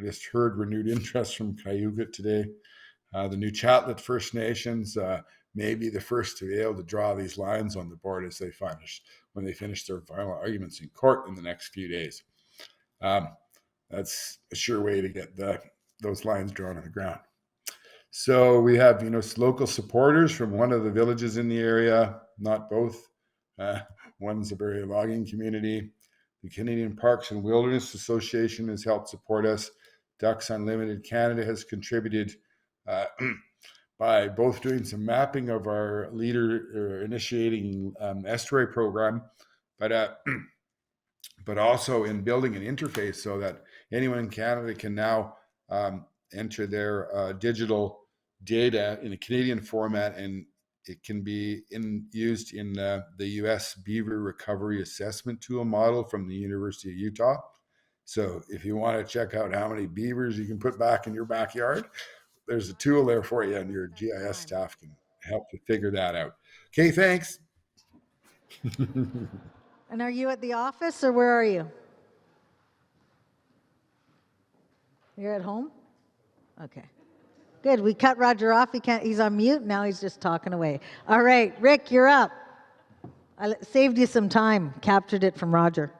just heard renewed interest from Cayuga today. The Nuchatlet First Nations may be the first to be able to draw these lines on the board as they when they finish their final arguments in court in the next few days. That's a sure way to get those lines drawn on the ground. So we have, local supporters from one of the villages in the area, not both. One's a very logging community. The Canadian Parks and Wilderness Association has helped support us. Ducks Unlimited Canada has contributed by both doing some mapping of our initiating estuary program, but also in building an interface so that anyone in Canada can now enter their digital data in a Canadian format, and it can be used in the U.S. Beaver Recovery Assessment Tool model from the University of Utah. So if you want to check out how many beavers you can put back in your backyard, there's a tool there for you, and your GIS staff can help you figure that out. Okay, thanks. And are you at the office or where are you? You're at home? Okay. Good. We cut Roger off. He's on mute. Now he's just talking away. All right, Rick, you're up. I saved you some time, captured it from Roger.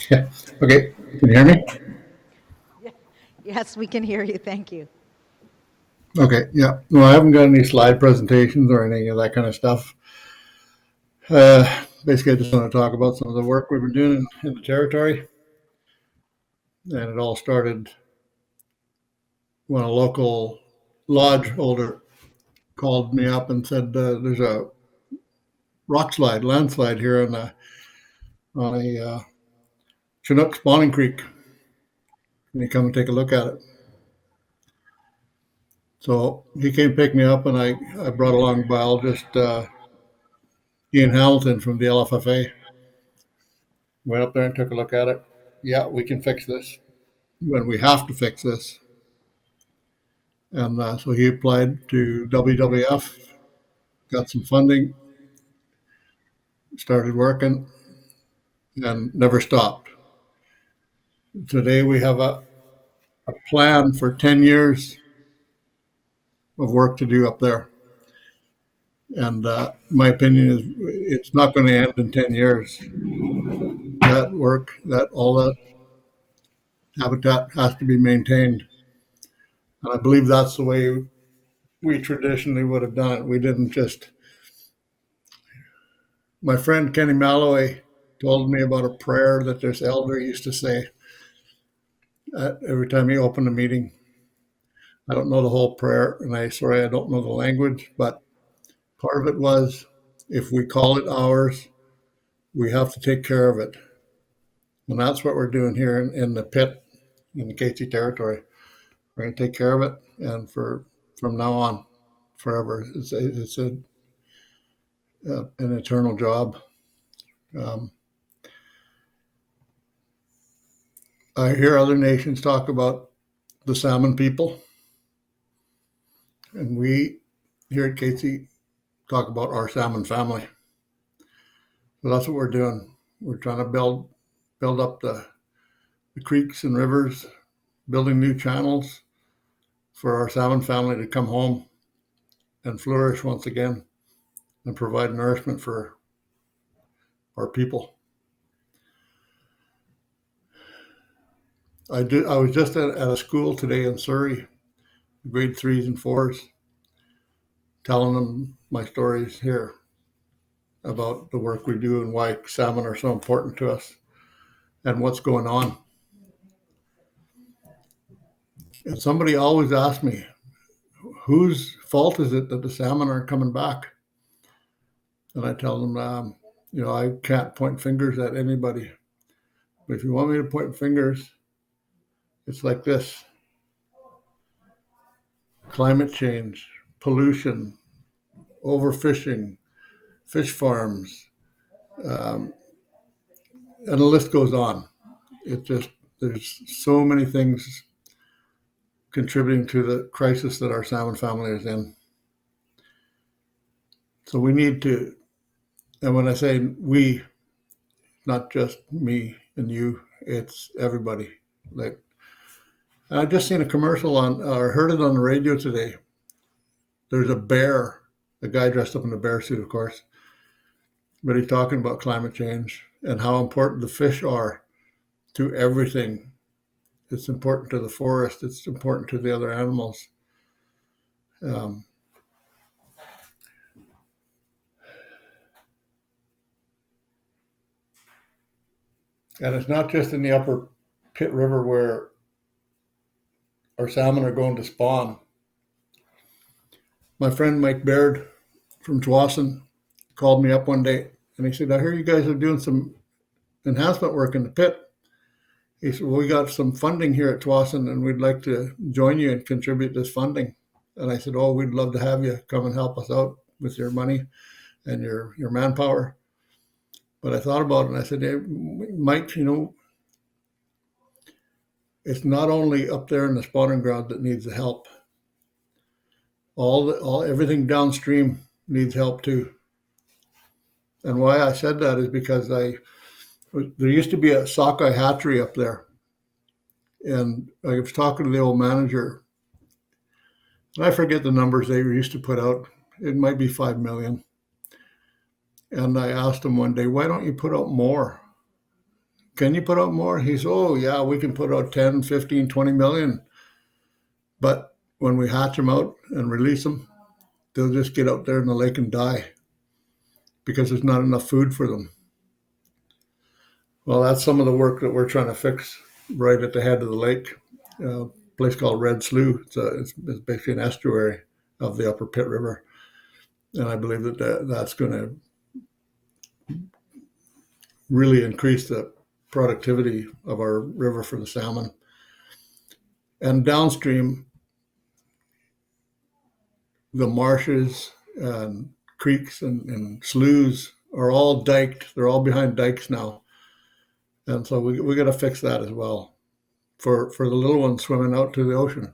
Yeah. Okay. Can you hear me? Yes, we can hear you. Thank you. Okay. Yeah. Well, I haven't got any slide presentations or any of that kind of stuff. Basically, I just want to talk about some of the work we've been doing in the territory. And it all started when a local lodge holder called me up and said, there's a landslide here on a Chinook spawning creek. Can you come and take a look at it? So he came pick me up, and I brought along biologist Ian Hamilton from the LFFA. Went up there and took a look at it. Yeah, we can fix this. When we have to fix this. And so he applied to WWF, got some funding, started working, and never stopped. Today we have a plan for 10 years of work to do up there. And my opinion is it's not going to end in 10 years. That work, all that habitat has to be maintained. And I believe that's the way we traditionally would have done it. We didn't just... My friend Kenny Malloway told me about a prayer that this elder used to say every time he opened a meeting. I don't know the whole prayer, and I don't know the language, but part of it was, if we call it ours, we have to take care of it. And that's what we're doing here in the pit, in the KC territory. We're going to take care of it, and from now on, forever. It's an eternal job. I hear other nations talk about the salmon people, and we here at KC talk about our salmon family. So that's what we're doing. We're trying to build up the creeks and rivers, building new channels for our salmon family to come home and flourish once again and provide nourishment for our people. I was just at a school today in Surrey, grade 3s and 4s, telling them my stories here about the work we do and why salmon are so important to us and what's going on. And somebody always asks me, whose fault is it that the salmon aren't coming back? And I tell them, I can't point fingers at anybody. But if you want me to point fingers, it's like this: climate change, pollution, overfishing, fish farms, and the list goes on. There's so many things contributing to the crisis that our salmon family is in. So we need to, and when I say we, not just me and you, it's everybody. Like, I just seen a commercial on, or heard it on the radio today. There's a bear, a guy dressed up in a bear suit, of course, but he's talking about climate change and how important the fish are to everything. It's important to the forest. It's important to the other animals. Um, and it's not just in the upper Pitt River where our salmon are going to spawn. My friend Mike Baird from Tsawwassen called me up one day and he said, I hear you guys are doing some enhancement work in the pit. He said, well, we got some funding here at Tsawwassen and we'd like to join you and contribute this funding. And I said, oh, we'd love to have you come and help us out with your money and your manpower. But I thought about it and I said, hey, Mike, it's not only up there in the spawning ground that needs the help. Everything downstream needs help too. And why I said that is because there used to be a sockeye hatchery up there. And I was talking to the old manager, and I forget the numbers they used to put out. It might be 5 million. And I asked him one day, why don't you put out more? Can you put out more? He said, oh, yeah, we can put out 10, 15, 20 million. But when we hatch them out and release them, they'll just get out there in the lake and die because there's not enough food for them. Well, that's some of the work that we're trying to fix right at the head of the lake, a place called Red Slough. It's basically an estuary of the upper Pitt River. And I believe that's going to really increase the productivity of our river for the salmon. And downstream, the marshes and creeks and sloughs are all diked. They're all behind dikes now. And so we got to fix that as well for the little ones swimming out to the ocean.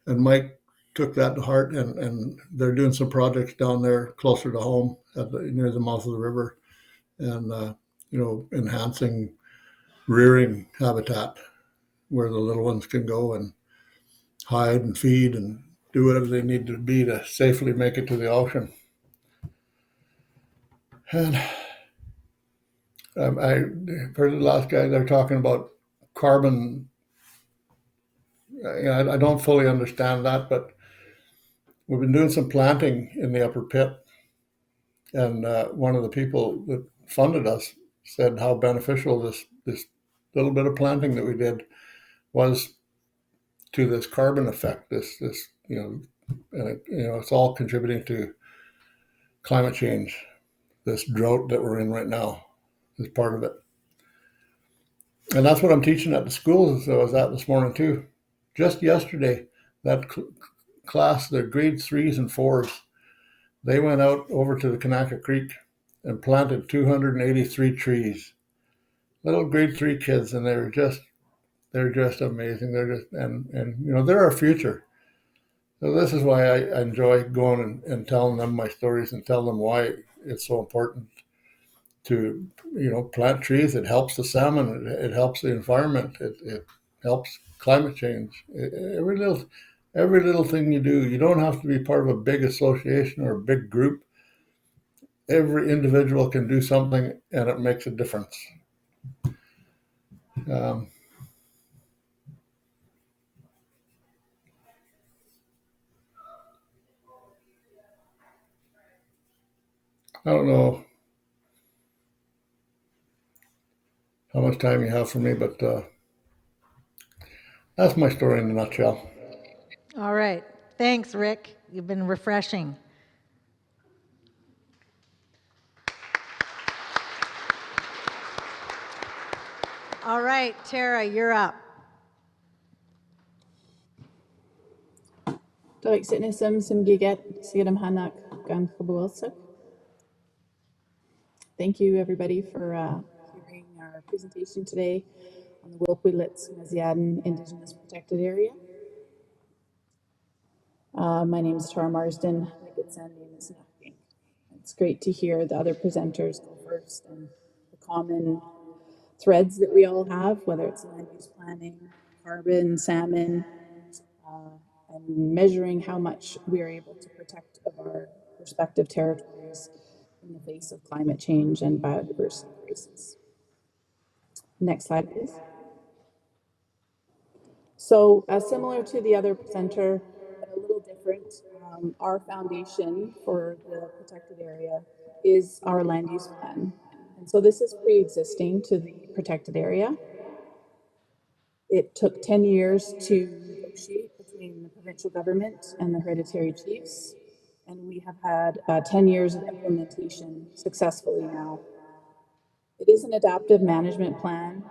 And Mike took that to heart, and they're doing some projects down there closer to home near the mouth of the river, and enhancing rearing habitat where the little ones can go and hide and feed and do whatever they need to be to safely make it to the ocean. And I heard the last guy, they're talking about carbon. I don't fully understand that, but we've been doing some planting in the upper pit. And one of the people that funded us said how beneficial this little bit of planting that we did was to this carbon effect. It's all contributing to climate change. This drought that we're in right now is part of it. And that's what I'm teaching at the schools that I was at this morning too. Just yesterday, that class, the grade 3s and 4s, they went out over to the Kanaka Creek and planted 283 trees. Little grade 3 kids, and they're just amazing. They're our future. So this is why I enjoy going and telling them my stories and tell them why it's so important to plant trees. It helps the salmon. It helps the environment. It helps climate change. Every little thing you do. You don't have to be part of a big association or a big group. Every individual can do something, and it makes a difference. I don't know how much time you have for me, but that's my story in a nutshell. All right. Thanks, Rick. You've been refreshing. All right, Tara, you're up. Doik sitnism sim giget sigidam hanak gan kabuilsuk. Thank you, everybody, for hearing our presentation today on the Wilkwilits Maziaden Indigenous Protected Area. My name is Tara Marsden. My good son name is Nothing. It's great to hear the other presenters go first and the common threads that we all have, whether it's land use planning, carbon, salmon, and measuring how much we are able to protect of our respective territories in the face of climate change and biodiversity crisis. Next slide, please. So similar to the other presenter, but a little different, our foundation for the protected area is our land use plan. And so this is pre-existing to the protected area. It took 10 years to negotiate between the provincial government and the hereditary chiefs, and we have had 10 years of implementation successfully now. It is an adaptive management plan.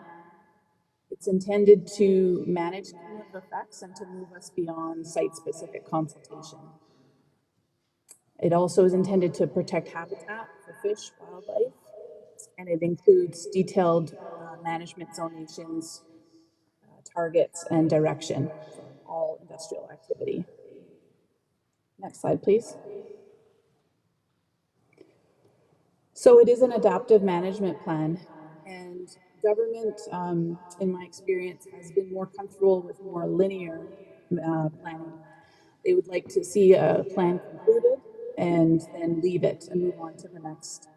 It's intended to manage cumulative effects and to move us beyond site-specific consultation. It also is intended to protect habitat for fish, wildlife, and it includes detailed management zonations, targets, and direction for all industrial activity. Next slide, please. So it is an adaptive management plan, and government, in my experience, has been more comfortable with more linear planning. They would like to see a plan concluded and then leave it and move on to the next.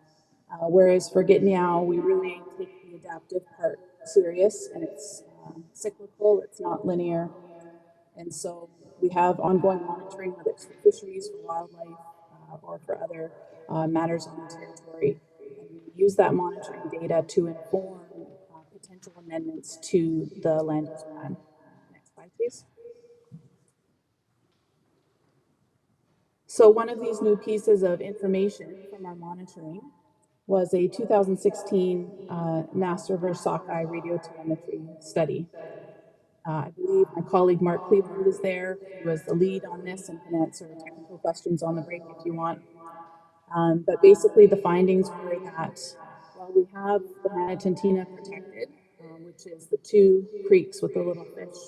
Whereas for Gitniao, we really take the adaptive part serious, and it's cyclical, it's not linear. And so we have ongoing monitoring, whether it's for fisheries, for wildlife, or for other matters on the territory. And we use that monitoring data to inform potential amendments to the land use plan. Next slide, please. So one of these new pieces of information from our monitoring was a 2016 Nasser versus Sockeye radio telemetry study. I believe my colleague Mark Cleveland is there. He was the lead on this and can answer technical questions on the break if you want. But basically the findings were that while we have the Hanatantina protected, which is the two creeks with the little fish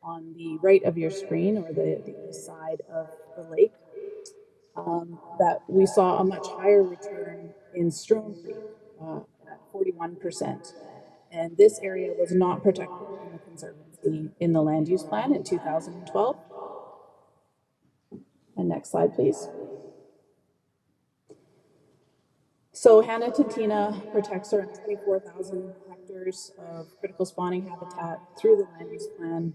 on the right of your screen or the east side of the lake, that we saw a much higher return in Strone Creek at 41%. And this area was not protected in the Conservancy in the land use plan in 2012. And next slide, please. So Hanatantina protects around 24,000 hectares of critical spawning habitat through the land use plan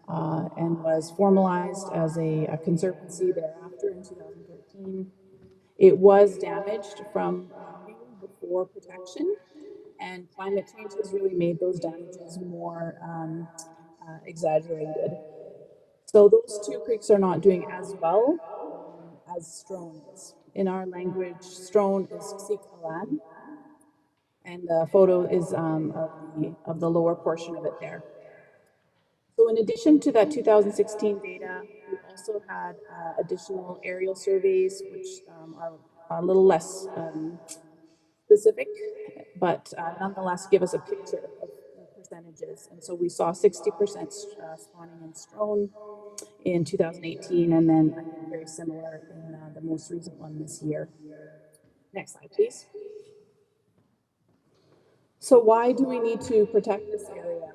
and was formalized as a conservancy thereafter in 2013. It was damaged from logging before protection, and climate change has really made those damages more exaggerated. So those two creeks are not doing as well as Strone is. In our language, Strone is Sik Alan, and the photo is of the lower portion of it there. So in addition to that 2016 data, we also had additional aerial surveys, which are a little less specific, but nonetheless give us a picture of the percentages. And so we saw 60% spawning in Strone in 2018, and then I think very similar in the most recent one this year. Next slide, please. So why do we need to protect this area?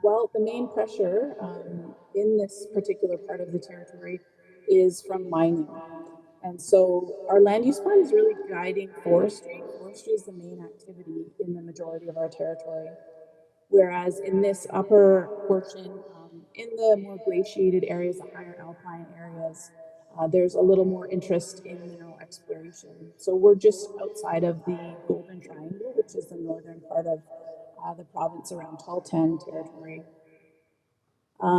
Well, the main pressure in this particular part of the territory is from mining. And so our land use plan is really guiding forestry. Forestry is the main activity in the majority of our territory. Whereas in this upper portion, in the more glaciated areas, the higher alpine areas, there's a little more interest in mineral exploration. So we're just outside of the Golden Triangle, which is the northern part of the province around Tahltan territory.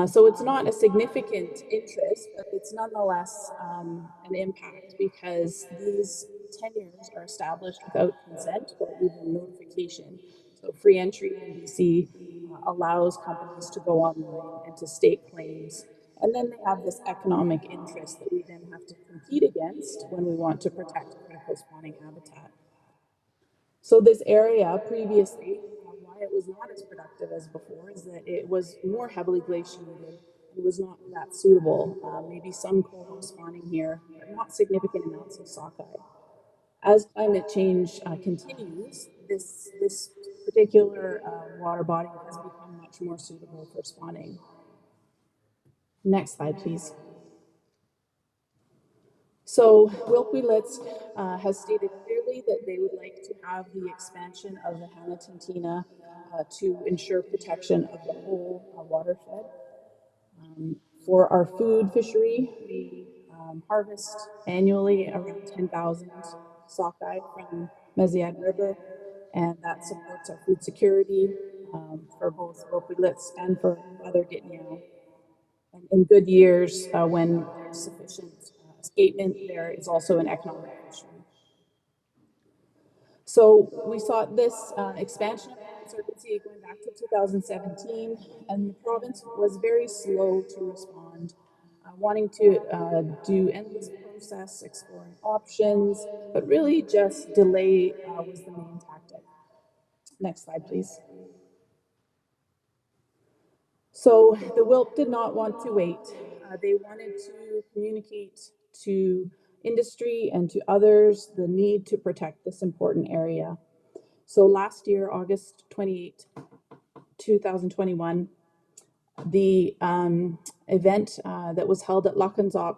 So it's not a significant interest, but it's nonetheless an impact because these tenures are established without consent or even notification. So free entry in BC allows companies to go online and to stake claims. And then they have this economic interest that we then have to compete against when we want to protect critical spawning habitat. So this area previously, why it was not as productive as before is that it was more heavily glaciated and was not that suitable. Maybe some coho spawning here, but not significant amounts of sockeye. As climate change continues, this particular water body has become much more suitable for spawning. Next slide, please. So Wilkwe-Litsk has stated clearly that they would like to have the expansion of the Hanatintina to ensure protection of the whole watershed. For our food fishery, we harvest annually around 10,000 sockeye from Meziad River, and that supports our food security for both Wilkwe-Litsk and for other Gitniao. And in good years, when there's sufficient escapement, there is also an economic fishery. So we sought this expansion of the Conservancy going back to 2017, and the province was very slow to respond, wanting to do endless process, exploring options, but really just delay was the main tactic. Next slide, please. So the WILP did not want to wait. They wanted to communicate to industry and to others the need to protect this important area. So last year, August 28, 2021, the event that was held at Lakanzok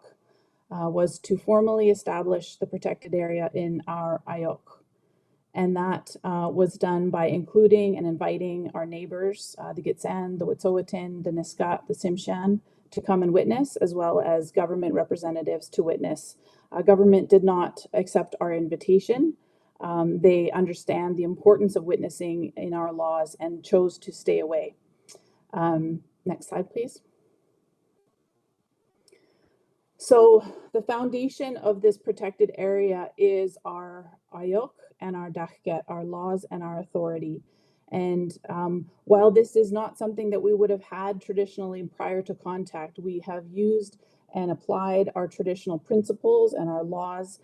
was to formally establish the protected area in our Ayok. And that was done by including and inviting our neighbors, the Gitxsan, the Wet'suwet'en, the Nisgat, the Tsimshian, to come and witness, as well as government representatives to witness. Government did not accept our invitation. They understand the importance of witnessing in our laws and chose to stay away. Next slide, please. So the foundation of this protected area is our Ayok and our Dachget, our laws and our authority. And while this is not something that we would have had traditionally prior to contact, we have used and applied our traditional principles and our laws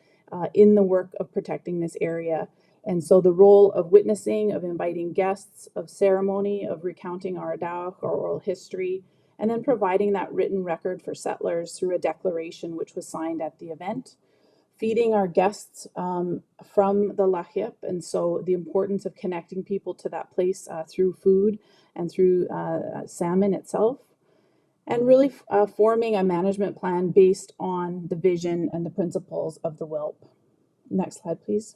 in the work of protecting this area. And so the role of witnessing, of inviting guests, of ceremony, of recounting our Adauch, our oral history, and then providing that written record for settlers through a declaration which was signed at the event, feeding our guests from the Lahyip, and so the importance of connecting people to that place through food and through salmon itself, and really forming a management plan based on the vision and the principles of the WILP. Next slide, please.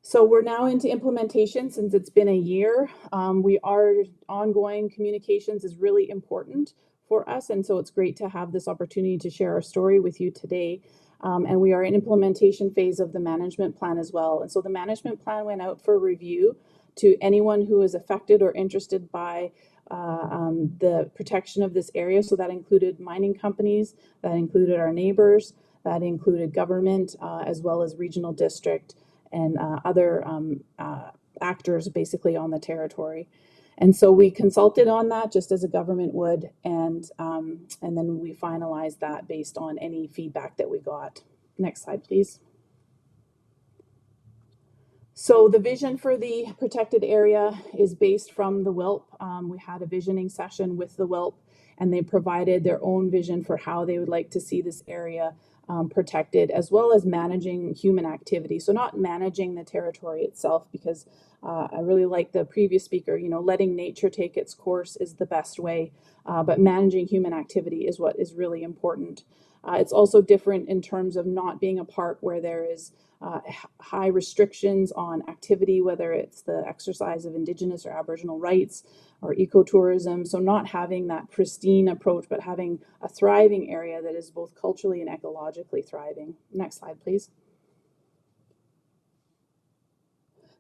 So we're now into implementation since it's been a year. Ongoing communications is really important for us, and so it's great to have this opportunity to share our story with you today. And we are in implementation phase of the management plan as well. And so the management plan went out for review to anyone who is affected or interested by the protection of this area. So that included mining companies, that included our neighbors, that included government, as well as regional district and other actors basically on the territory. And so we consulted on that just as a government would, and then we finalized that based on any feedback that we got. Next slide, please. So the vision for the protected area is based from the WILP. We had a visioning session with the WILP, and they provided their own vision for how they would like to see this area protected, as well as managing human activity. So not managing the territory itself, because I really like the previous speaker, letting nature take its course is the best way, but managing human activity is what is really important. It's also different in terms of not being a park where there is high restrictions on activity, whether it's the exercise of Indigenous or Aboriginal rights or ecotourism. So not having that pristine approach, but having a thriving area that is both culturally and ecologically thriving. Next slide, please.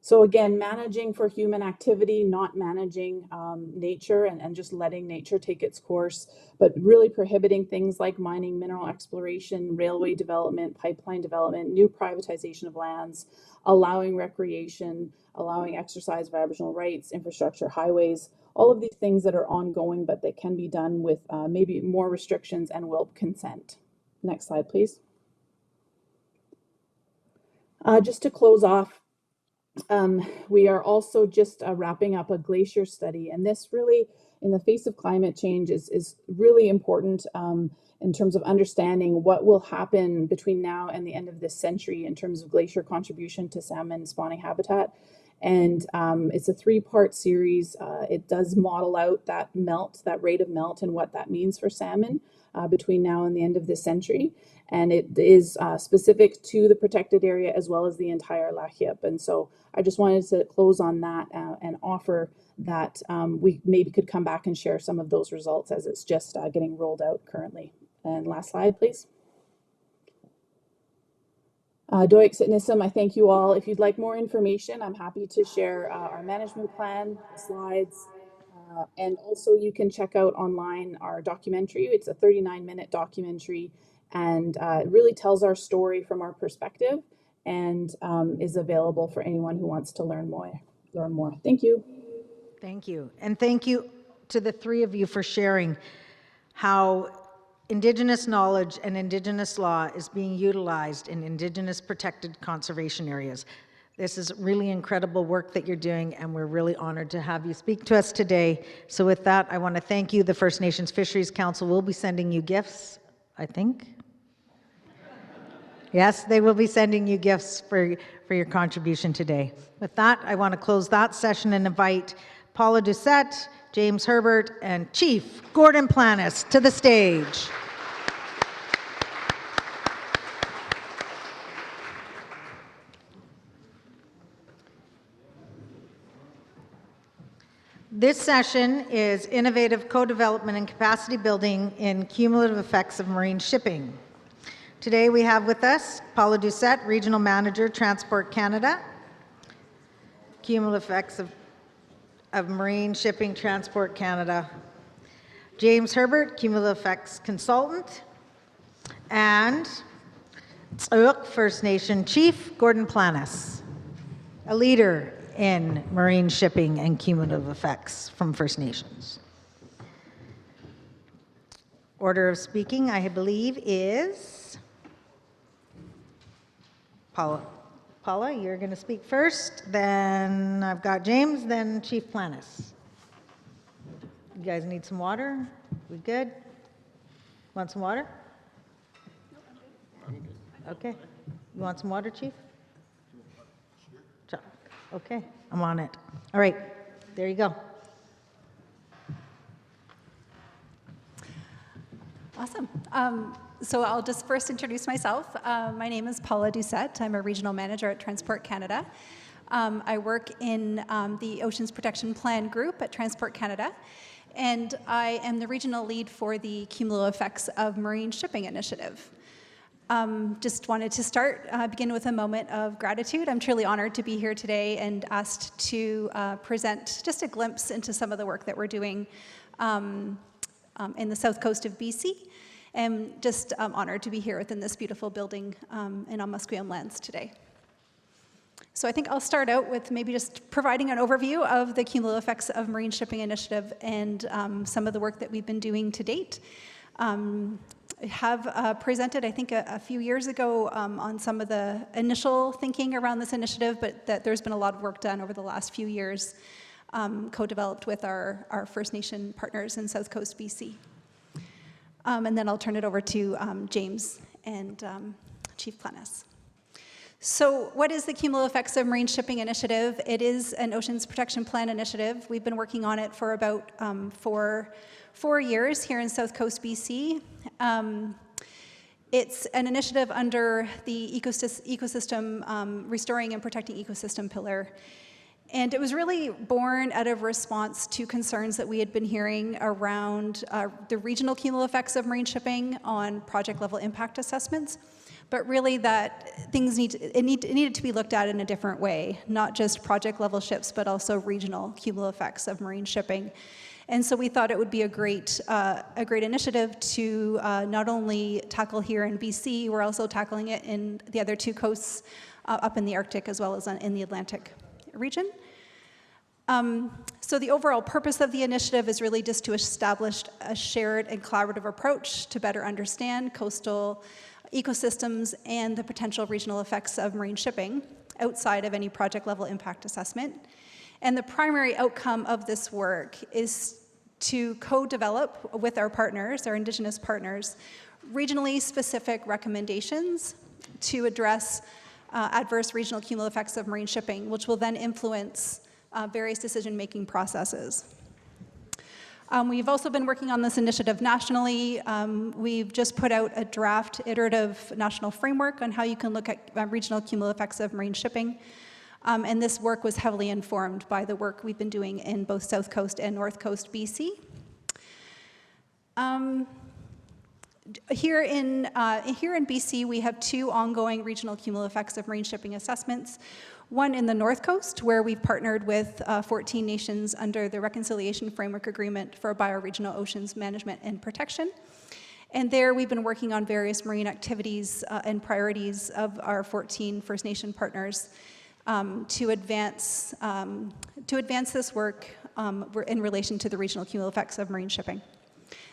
So again, managing for human activity, not managing nature and just letting nature take its course, but really prohibiting things like mining, mineral exploration, railway development, pipeline development, new privatization of lands, allowing recreation, allowing exercise of Aboriginal rights, infrastructure, highways, all of these things that are ongoing, but that can be done with maybe more restrictions and will consent. Next slide, please. Just to close off, we are also just wrapping up a glacier study, and this really, in the face of climate change, is really important in terms of understanding what will happen between now and the end of this century in terms of glacier contribution to salmon spawning habitat. And it's a 3-part series. It does model out that melt, that rate of melt, and what that means for salmon between now and the end of this century. And it is specific to the protected area as well as the entire Lahiep. And so I just wanted to close on that and offer that we maybe could come back and share some of those results as it's just getting rolled out currently. And last slide, please. Doik Sitnism, I thank you all. If you'd like more information, I'm happy to share our management plan, slides, and also you can check out online our documentary. It's a 39-minute documentary, and it really tells our story from our perspective and is available for anyone who wants to learn more. Thank you. Thank you. And thank you to the 3 of you for sharing how Indigenous knowledge and Indigenous law is being utilized in Indigenous protected conservation areas. This is really incredible work that you're doing, and we're really honored to have you speak to us today. So with that, I want to thank you. The First Nations Fisheries Council will be sending you gifts, I think. Yes, they will be sending you gifts for your contribution today. With that, I want to close that session and invite Paula Doucette, James Herbert, and Chief Gordon Planis to the stage. This session is Innovative Co-Development and Capacity Building in Cumulative Effects of Marine Shipping. Today we have with us Paula Doucette, Regional Manager, Transport Canada. Cumulative Effects of Marine Shipping, Transport Canada. James Herbert, Cumulative Effects Consultant. And Ts'uk First Nation Chief Gordon Planis, a leader in marine shipping and cumulative effects from First Nations. Order of speaking, I believe, is Paula. Paula, you're going to speak first, then I've got James, then Chief Planis. You guys need some water? We good? Want some water? Okay. You want some water, Chief? Okay, I'm on it. All right, there you go. Awesome. So I'll just first introduce myself. My name is Paula Doucette. I'm a regional manager at Transport Canada. I work in the Oceans Protection Plan group at Transport Canada, and I am the regional lead for the Cumulative Effects of Marine Shipping initiative. Just wanted to begin with a moment of gratitude. I'm truly honored to be here today and asked to present just a glimpse into some of the work that we're doing in the south coast of BC. And just honored to be here within this beautiful building in on Musqueam lands today. So I think I'll start out with maybe just providing an overview of the Cumulative Effects of Marine Shipping initiative and some of the work that we've been doing to date. Have presented, I think, a few years ago on some of the initial thinking around this initiative, but that there's been a lot of work done over the last few years, co-developed with our First Nation partners in South Coast BC. And then I'll turn it over to James and Chief Planis. So what is the Cumulative Effects of Marine Shipping initiative? It is an Oceans Protection Plan initiative. We've been working on it for about 4 years here in South Coast BC. It's an initiative under the ecosystem restoring and protecting ecosystem pillar. And it was really born out of response to concerns that we had been hearing around the regional cumulative effects of marine shipping on project level impact assessments, but really that things needed to be looked at in a different way, not just project level ships, but also regional cumulative effects of marine shipping. And so we thought it would be a great initiative to not only tackle here in BC, we're also tackling it in the other two coasts up in the Arctic as well as in the Atlantic region. So the overall purpose of the initiative is really just to establish a shared and collaborative approach to better understand coastal ecosystems and the potential regional effects of marine shipping outside of any project level impact assessment. And the primary outcome of this work is to co-develop with our partners, our Indigenous partners, regionally specific recommendations to address adverse regional cumulative effects of marine shipping, which will then influence various decision-making processes. We've also been working on this initiative nationally. We've just put out a draft iterative national framework on how you can look at regional cumulative effects of marine shipping. And this work was heavily informed by the work we've been doing in both South Coast and North Coast BC. Here in BC, we have two ongoing regional cumulative effects of marine shipping assessments. One in the North Coast, where we've partnered with 14 nations under the Reconciliation Framework Agreement for Bioregional Oceans Management and Protection. And there we've been working on various marine activities and priorities of our 14 First Nation partners to advance this work in relation to the regional cumulative effects of marine shipping.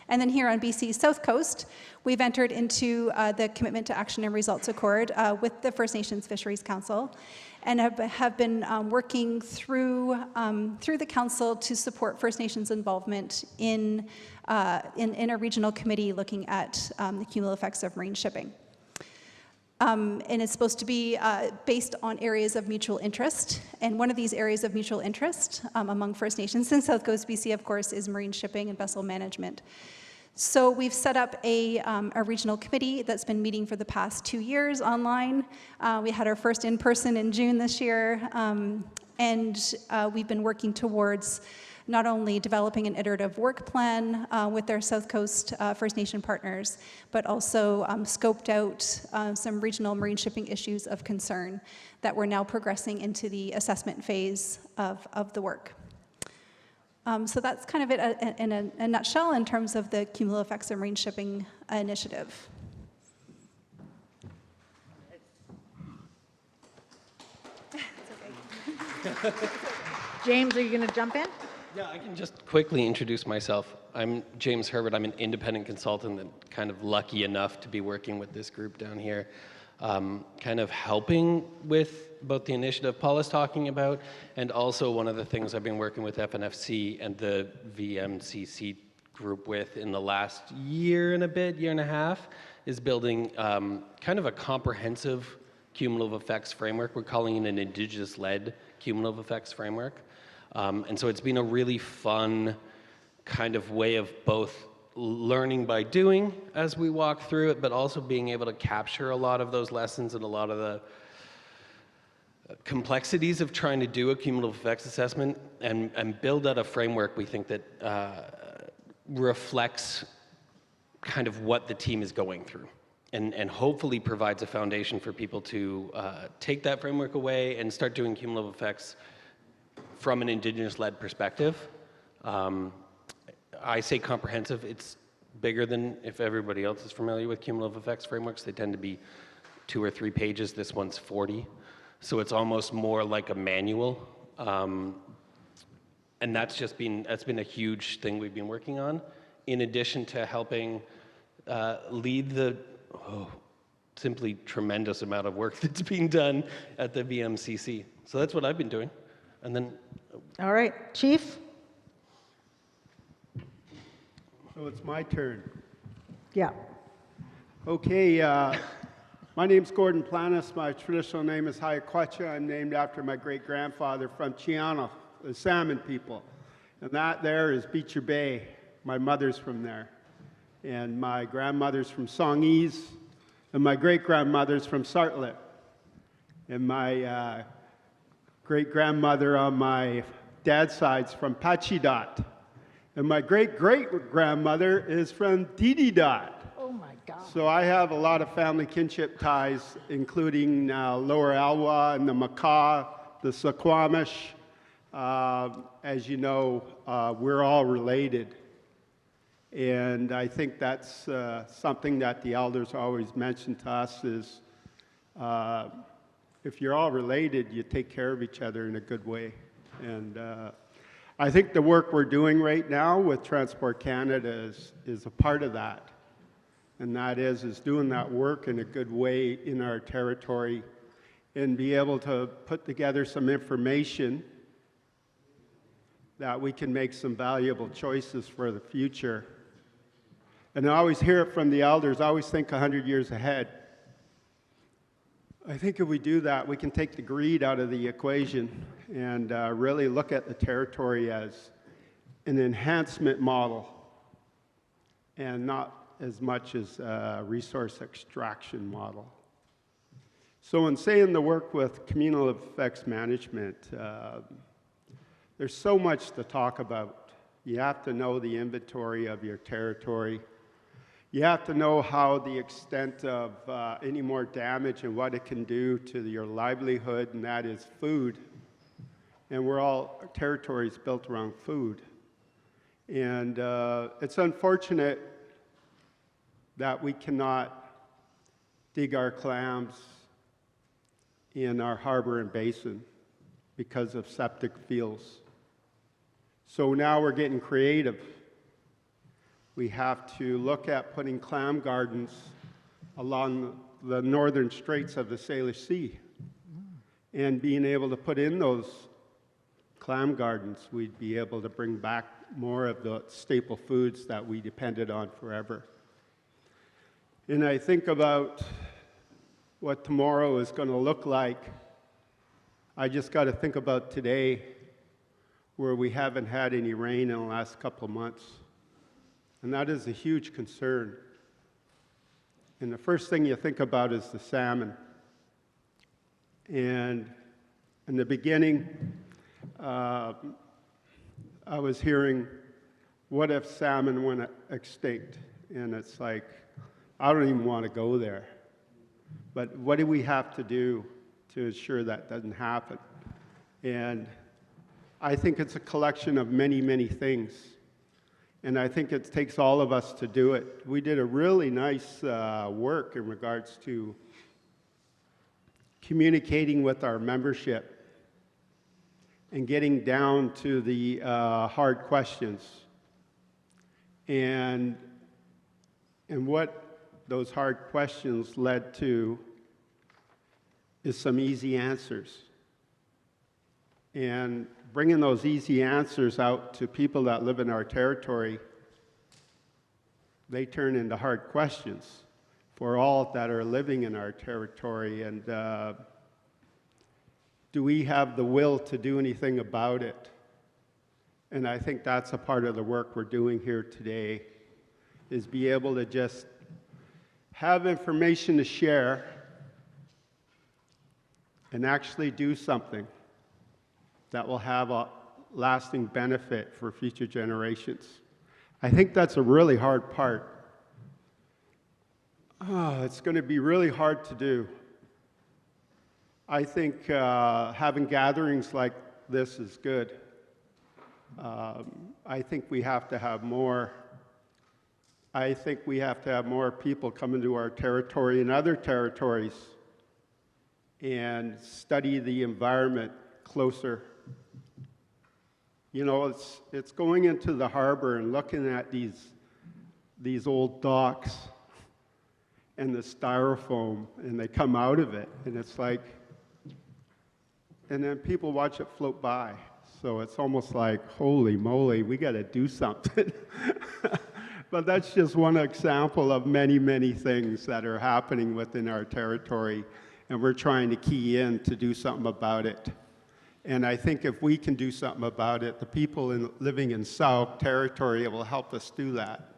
And then here on BC's South Coast, we've entered into the Commitment to Action and Results Accord with the First Nations Fisheries Council, and have been working through the council to support First Nations involvement in a regional committee looking at the cumulative effects of marine shipping. And it's supposed to be based on areas of mutual interest. And one of these areas of mutual interest among First Nations in South Coast BC, of course, is marine shipping and vessel management. So we've set up a regional committee that's been meeting for the past 2 years online. We had our first in-person in June this year. And we've been working towards not only developing an iterative work plan with our South Coast First Nation partners, but also scoped out some regional marine shipping issues of concern that we're now progressing into the assessment phase of the work. So that's kind of it in a nutshell in terms of the cumulative effects of marine shipping initiative. James, are you going to jump in? Yeah, I can just quickly introduce myself. I'm James Herbert. I'm an independent consultant and kind of lucky enough to be working with this group down here, kind of helping with both the initiative Paul is talking about, and also one of the things I've been working with Fnfc and the VMCC group with in the last year and a half, is building kind of a comprehensive cumulative effects framework. We're calling it an Indigenous-led cumulative effects framework. And so it's been a really fun kind of way of both learning by doing as we walk through it, but also being able to capture a lot of those lessons and a lot of the complexities of trying to do a cumulative effects assessment and build out a framework we think that reflects kind of what the team is going through and hopefully provides a foundation for people to take that framework away and start doing cumulative effects from an Indigenous-led perspective. I say comprehensive. It's bigger than if everybody else is familiar with cumulative effects frameworks. They tend to be 2 or 3 pages. This one's 40. So it's almost more like a manual. And that's been a huge thing we've been working on, in addition to helping lead the simply tremendous amount of work that's being done at the VMCC. So that's what I've been doing. And then, all right, Chief. So it's my turn. Yeah. Okay, my name's Gordon Planis. My traditional name is Hayakwacha. I'm named after my great-grandfather from Chiana, the salmon people. And that there is Beecher Bay. My mother's from there. And my grandmother's from Songhees. And my great-grandmother's from Sartlet. And my great-grandmother on my dad's side's from Pachidot. And my great-great-grandmother is from Dididot. Oh my God. So I have a lot of family kinship ties, including Lower Alwa and the Makah, the Suquamish. As you know, we're all related. And I think that's something that the elders always mention to us is if you're all related, you take care of each other in a good way. And I think the work we're doing right now with Transport Canada is a part of that. And that is doing that work in a good way in our territory and be able to put together some information that we can make some valuable choices for the future. And I always hear it from the elders, I always think 100 years ahead. I think if we do that, we can take the greed out of the equation and really look at the territory as an enhancement model and not as much as a resource extraction model. So in saying the work with communal effects management, there's so much to talk about. You have to know the inventory of your territory. You have to know how the extent of any more damage and what it can do to your livelihood, and that is food. And our territory is built around food. And it's unfortunate that we cannot dig our clams in our harbor and basin because of septic fields. So now we're getting creative. We have to look at putting clam gardens along the northern straits of the Salish Sea. And being able to put in those clam gardens, we'd be able to bring back more of the staple foods that we depended on forever. And I think about what tomorrow is going to look like. I just got to think about today, where we haven't had any rain in the last couple of months. And that is a huge concern. And the first thing you think about is the salmon. And in the beginning, I was hearing, what if salmon went extinct? And it's like, I don't even want to go there. But what do we have to do to ensure that doesn't happen? And I think it's a collection of many, many things. And I think it takes all of us to do it. We did a really nice work in regards to communicating with our membership and getting down to the hard questions. And what those hard questions led to is some easy answers. And bringing those easy answers out to people that live in our territory, they turn into hard questions for all that are living in our territory. And do we have the will to do anything about it? And I think that's a part of the work we're doing here today, is be able to just have information to share and actually do something that will have a lasting benefit for future generations. I think that's a really hard part. It's going to be really hard to do. I think having gatherings like this is good. I think we have to have more. I think we have to have more people come into our territory and other territories and study the environment closer. You know, it's going into the harbor and looking at these old docks and the styrofoam, and they come out of it, and it's like, and then people watch it float by. So it's almost like, holy moly, we got to do something. But that's just one example of many, many things that are happening within our territory, and we're trying to key in to do something about it. And I think if we can do something about it, the people living in Sauk territory will help us do that.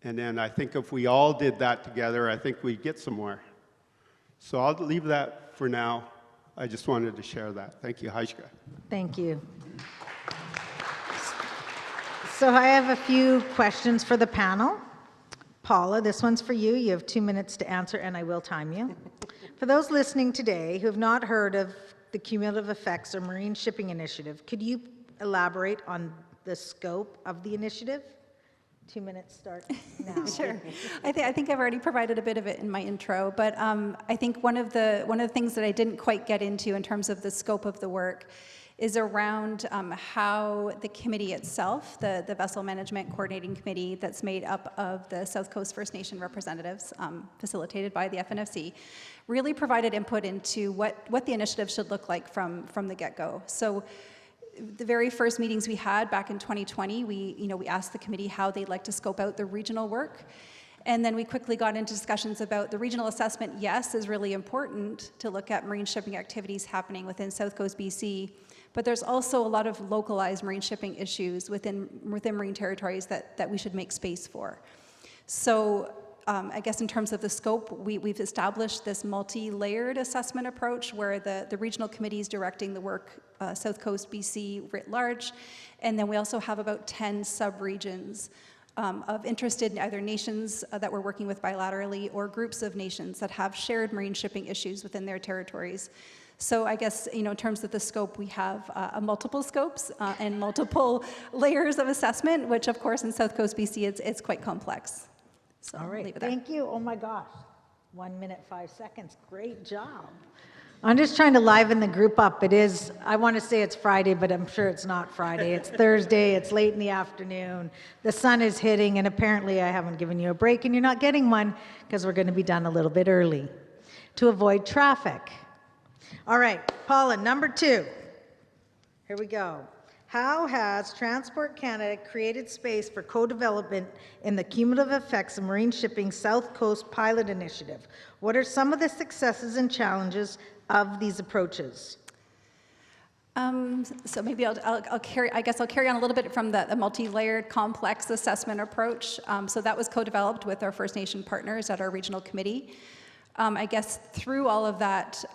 And then I think if we all did that together, I think we'd get somewhere. So I'll leave that for now. I just wanted to share that. Thank you, Haishka. Thank you. So I have a few questions for the panel. Paula, this one's for you. You have 2 minutes to answer, and I will time you. For those listening today who have not heard of the Cumulative Effects or Marine Shipping Initiative, could you elaborate on the scope of the initiative? 2 minutes start now. Sure. I think I've already provided a bit of it in my intro, but I think one of the things that I didn't quite get into in terms of the scope of the work is around how the committee itself, the Vessel Management Coordinating Committee that's made up of the South Coast First Nation representatives, facilitated by the Fnfc, really provided input into what the initiative should look like from the get-go. So the very first meetings we had back in 2020, we asked the committee how they'd like to scope out the regional work. And then we quickly got into discussions about the regional assessment. Yes, is really important to look at marine shipping activities happening within South Coast BC, but there's also a lot of localized marine shipping issues within marine territories that we should make space for. So I guess in terms of the scope, we've established this multi-layered assessment approach where the regional committee is directing the work, South Coast BC writ large, and then we also have about 10 sub-regions of interested either nations that we're working with bilaterally or groups of nations that have shared marine shipping issues within their territories. So I guess, in terms of the scope, we have multiple scopes and multiple layers of assessment, which of course in South Coast BC, it's quite complex. So All right, leave it there. thank you. Oh my gosh, 1 minute, 5 seconds. Great job. I'm just trying to liven the group up. I want to say it's Friday, but I'm sure it's not Friday. It's Thursday, it's late in the afternoon. The sun is hitting, and apparently I haven't given you a break, and you're not getting one because we're going to be done a little bit early to avoid traffic. All right, Paula, number 2. Here we go. How has Transport Canada created space for co-development in the Cumulative Effects of Marine Shipping South Coast Pilot Initiative? What are some of the successes and challenges of these approaches? So maybe I'll carry on a little bit from the multi-layered complex assessment approach. So that was co-developed with our First Nation partners at our regional committee. I guess through all of that,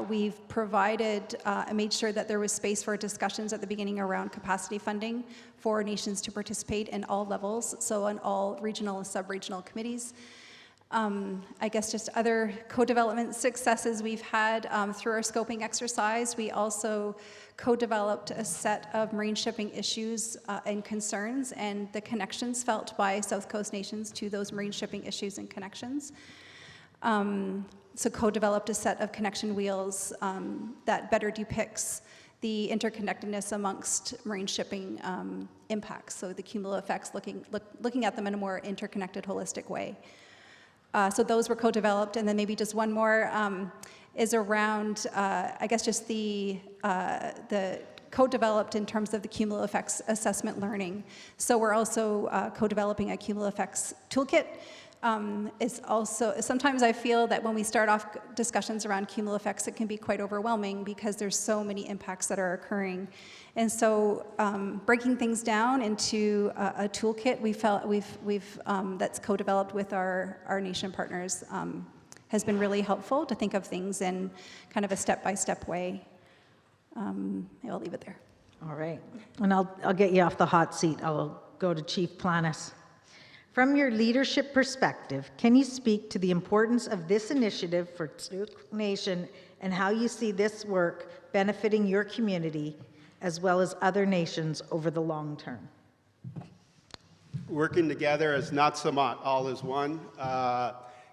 we've provided and made sure that there was space for discussions at the beginning around capacity funding for nations to participate in all levels, so on all regional and sub-regional committees. I guess just other co-development successes we've had through our scoping exercise. We also co-developed a set of marine shipping issues and concerns and the connections felt by South Coast nations to those marine shipping issues and connections. So co-developed a set of connection wheels that better depicts the interconnectedness amongst marine shipping impacts, so the cumulative effects, looking at them in a more interconnected, holistic way. So those were co-developed, and then maybe just one more is around, I guess, just the co-developed in terms of the cumulative effects assessment learning. So we're also co-developing a cumulative effects toolkit. It's also, sometimes I feel that when we start off discussions around cumulative effects, it can be quite overwhelming because there's so many impacts that are occurring. And so breaking things down into a toolkit that's co-developed with our nation partners has been really helpful to think of things in kind of a step-by-step way. I'll leave it there. All right, and I'll get you off the hot seat. I'll go to Chief Planas. From your leadership perspective, can you speak to the importance of this initiative for Snook Nation and how you see this work benefiting your community as well as other nations over the long term? Working together as not so much, all is one.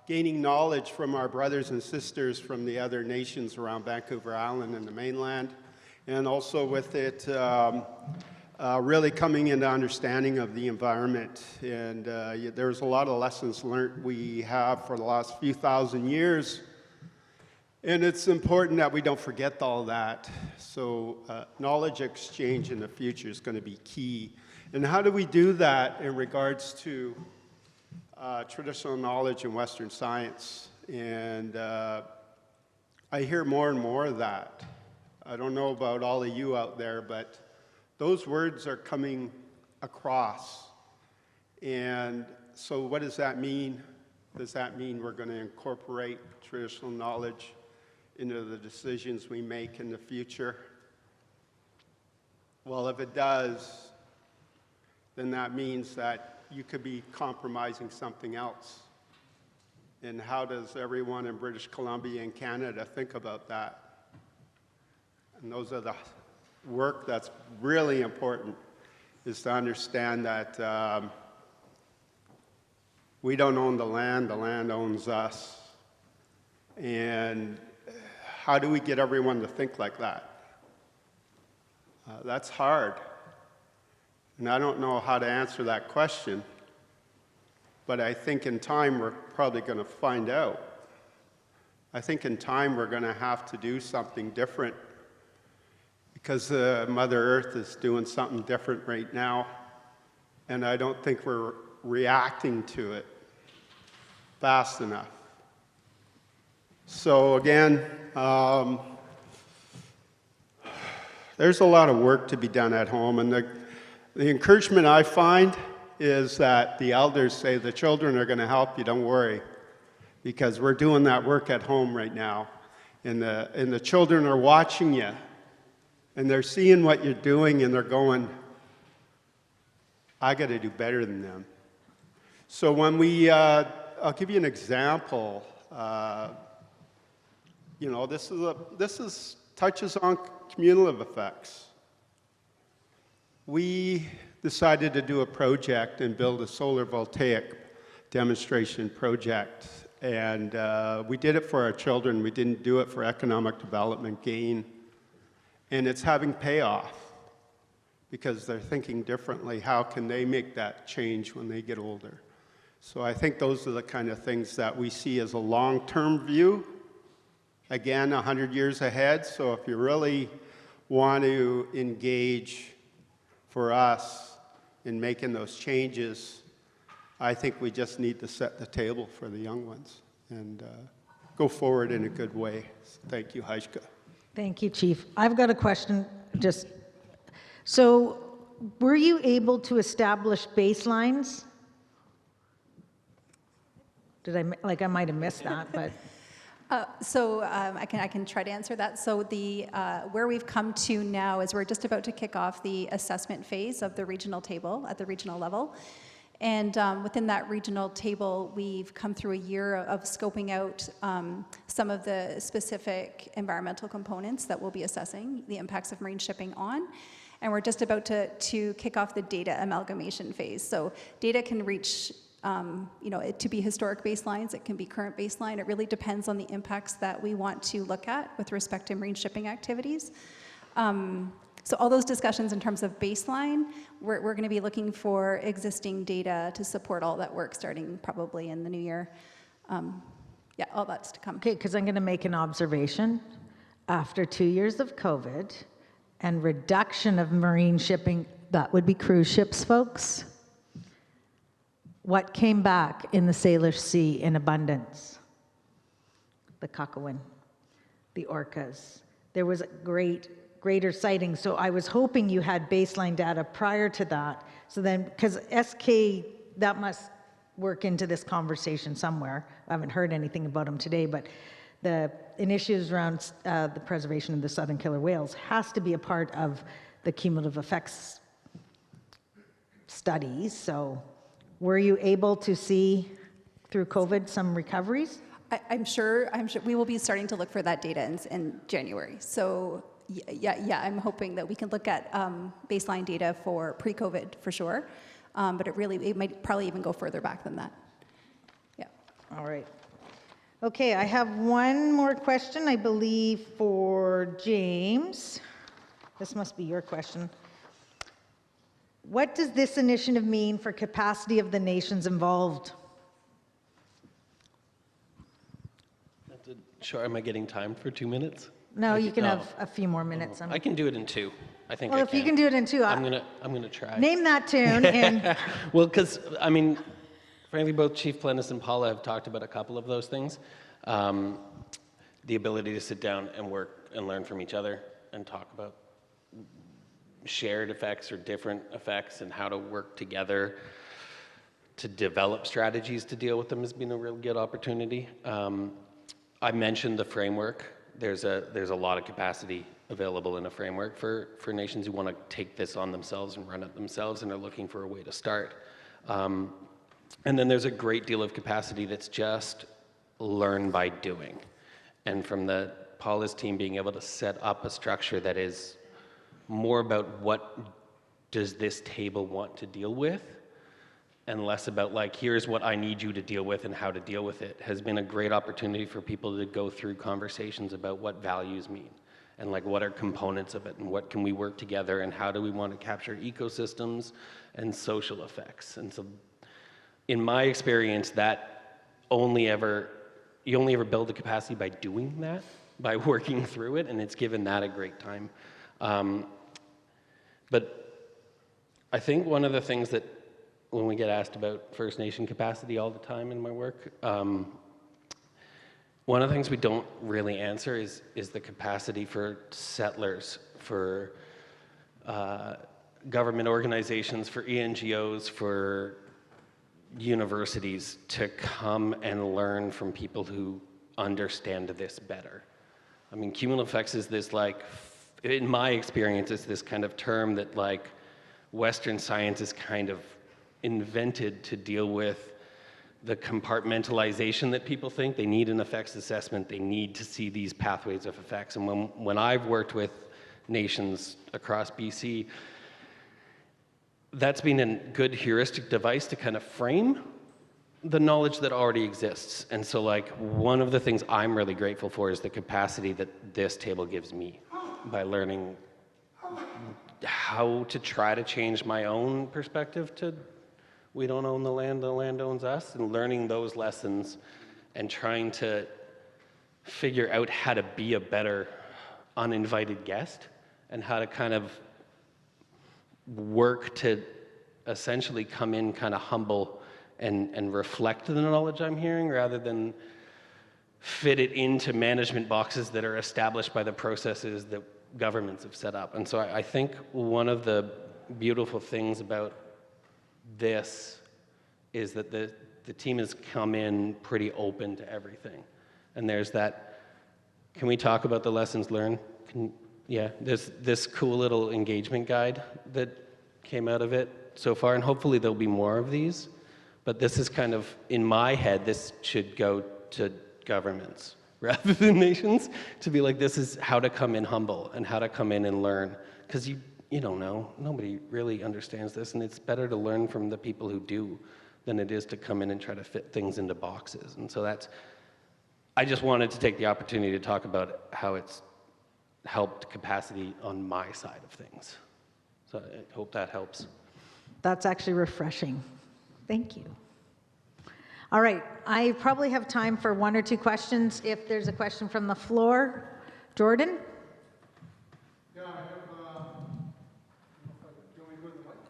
Gaining knowledge from our brothers and sisters from the other nations around Vancouver Island and the mainland, and also with it really coming into understanding of the environment. And there's a lot of lessons learned we have for the last few thousand years. And it's important that we don't forget all that. So knowledge exchange in the future is going to be key. And how do we do that in regards to traditional knowledge and Western science? And I hear more and more of that. I don't know about all of you out there, but those words are coming across. And so what does that mean? Does that mean we're going to incorporate traditional knowledge into the decisions we make in the future? Well, if it does, then that means that you could be compromising something else. And how does everyone in British Columbia and Canada think about that? And those are the work that's really important, is to understand that we don't own the land owns us. And how do we get everyone to think like that? That's hard. And I don't know how to answer that question, but I think in time we're probably going to find out. I think in time we're going to have to do something different, because Mother Earth is doing something different right now, and I don't think we're reacting to it fast enough. So again, there's a lot of work to be done at home, and the encouragement I find is that the elders say the children are going to help you, don't worry, because we're doing that work at home right now, and the children are watching you, and they're seeing what you're doing, and they're going, I got to do better than them. So when we, I'll give you an example. You know, this touches on cumulative effects. We decided to do a project and build a solar voltaic demonstration project. And we did it for our children. We didn't do it for economic development gain. And it's having payoff, because they're thinking differently. How can they make that change when they get older? So I think those are the kind of things that we see as a long-term view. Again, 100 years ahead. So if you really want to engage for us in making those changes, I think we just need to set the table for the young ones and go forward in a good way. So thank you, Heishka. Thank you, Chief. I've got a question. So were you able to establish baselines? I might have missed that, but. I can try to answer that. So where we've come to now is we're just about to kick off the assessment phase of the regional table at the regional level. And within that regional table, we've come through a year of scoping out some of the specific environmental components that we'll be assessing the impacts of marine shipping on. And we're just about to kick off the data amalgamation phase. So data can reach to be historic baselines, it can be current baseline. It really depends on the impacts that we want to look at with respect to marine shipping activities. So all those discussions in terms of baseline, we're going to be looking for existing data to support all that work starting probably in the new year. Yeah, all that's to come. Okay, because I'm going to make an observation. After 2 years of COVID and reduction of marine shipping, that would be cruise ships, folks. What came back in the Salish Sea in abundance? The Kakawin, the orcas. There was a greater sighting. So I was hoping you had baseline data prior to that. So then, because SK, that must work into this conversation somewhere. I haven't heard anything about them today, but the initiatives around the preservation of the southern killer whales has to be a part of the cumulative effects studies. So were you able to see through COVID some recoveries? I'm sure we will be starting to look for that data in January. So yeah, I'm hoping that we can look at baseline data for pre-COVID for sure, but it might probably even go further back than that. Yeah. All right. Okay, I have one more question, I believe, for James. This must be your question. What does this initiative mean for capacity of the nations involved? Sure, am I getting time for 2 minutes? No, you can have a few more minutes. I can do it in 2. I think. Well, if you can do it in 2, I'm gonna try. Name that tune. And well, because I mean, frankly, both Chief Plennis and Paula have talked about a couple of those things. The ability to sit down and work and learn from each other and talk about shared effects or different effects and how to work together to develop strategies to deal with them has been a real good opportunity. I mentioned the framework. There's a lot of capacity available in a framework for nations who want to take this on themselves and run it themselves and are looking for a way to start. And then there's a great deal of capacity that's just learn by doing. And from Paula's team being able to set up a structure that is more about what does this table want to deal with, and less about like, here's what I need you to deal with and how to deal with it, has been a great opportunity for people to go through conversations about what values mean and like what are components of it and what can we work together and how do we want to capture ecosystems and social effects. And so in my experience, that you only ever build the capacity by doing that, by working through it, and it's given that a great time. But I think one of the things that when we get asked about First Nation capacity all the time in my work, one of the things we don't really answer is the capacity for settlers, for government organizations, for NGOs, for universities to come and learn from people who understand this better. I mean, cumulative effects is this like, in my experience, it's this kind of term that like Western science is kind of invented to deal with the compartmentalization that people think. They need an effects assessment. They need to see these pathways of effects. And when I've worked with nations across BC, that's been a good heuristic device to kind of frame the knowledge that already exists. And so like one of the things I'm really grateful for is the capacity that this table gives me by learning how to try to change my own perspective to we don't own the land owns us, and learning those lessons and trying to figure out how to be a better uninvited guest and how to kind of work to essentially come in kind of humble and reflect the knowledge I'm hearing rather than fit it into management boxes that are established by the processes that governments have set up. And so I think one of the beautiful things about this is that the team has come in pretty open to everything. And there's that, can we talk about the lessons learned? There's this cool little engagement guide that came out of it so far, and hopefully there'll be more of these. But this is kind of, in my head, this should go to governments rather than nations, to be like, this is how to come in humble and how to come in and learn. Because you don't know, nobody really understands this, and it's better to learn from the people who do than it is to come in and try to fit things into boxes. And so I just wanted to take the opportunity to talk about how it's helped capacity on my side of things. So I hope that helps. That's actually refreshing. Thank you. All right, I probably have time for one or two questions if there's a question from the floor. Jordan?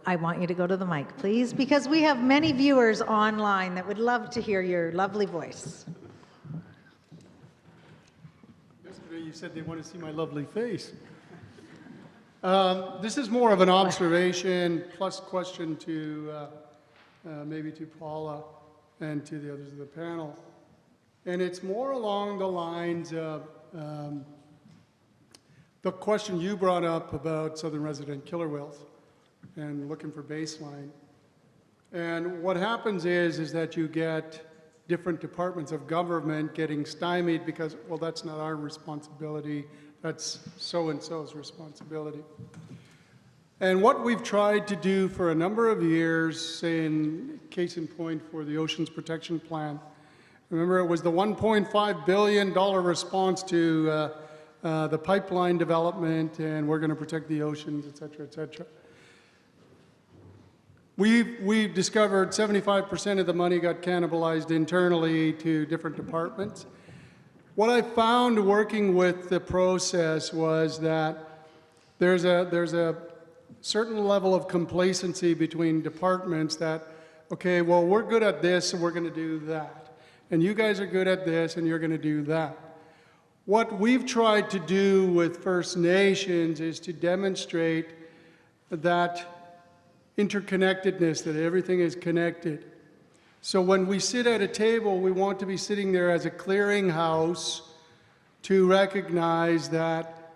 I want you to go to the mic, please, because we have many viewers online that would love to hear your lovely voice. Yesterday you said they want to see my lovely face. This is more of an observation plus question to maybe to Paula and to the others of the panel. And it's more along the lines of the question you brought up about southern resident killer whales and looking for baseline. And what happens is that you get different departments of government getting stymied because, well, that's not our responsibility, that's so-and-so's responsibility. And what we've tried to do for a number of years, say in case in point for the Oceans Protection Plan, remember it was the $1.5 billion response to the pipeline development, and we're going to protect the oceans, et cetera, et cetera. We've discovered 75% of the money got cannibalized internally to different departments. What I found working with the process was that there's a certain level of complacency between departments that, okay, well, we're good at this, so we're going to do that. And you guys are good at this, and you're going to do that. What we've tried to do with First Nations is to demonstrate that interconnectedness, that everything is connected. So when we sit at a table, we want to be sitting there as a clearinghouse to recognize that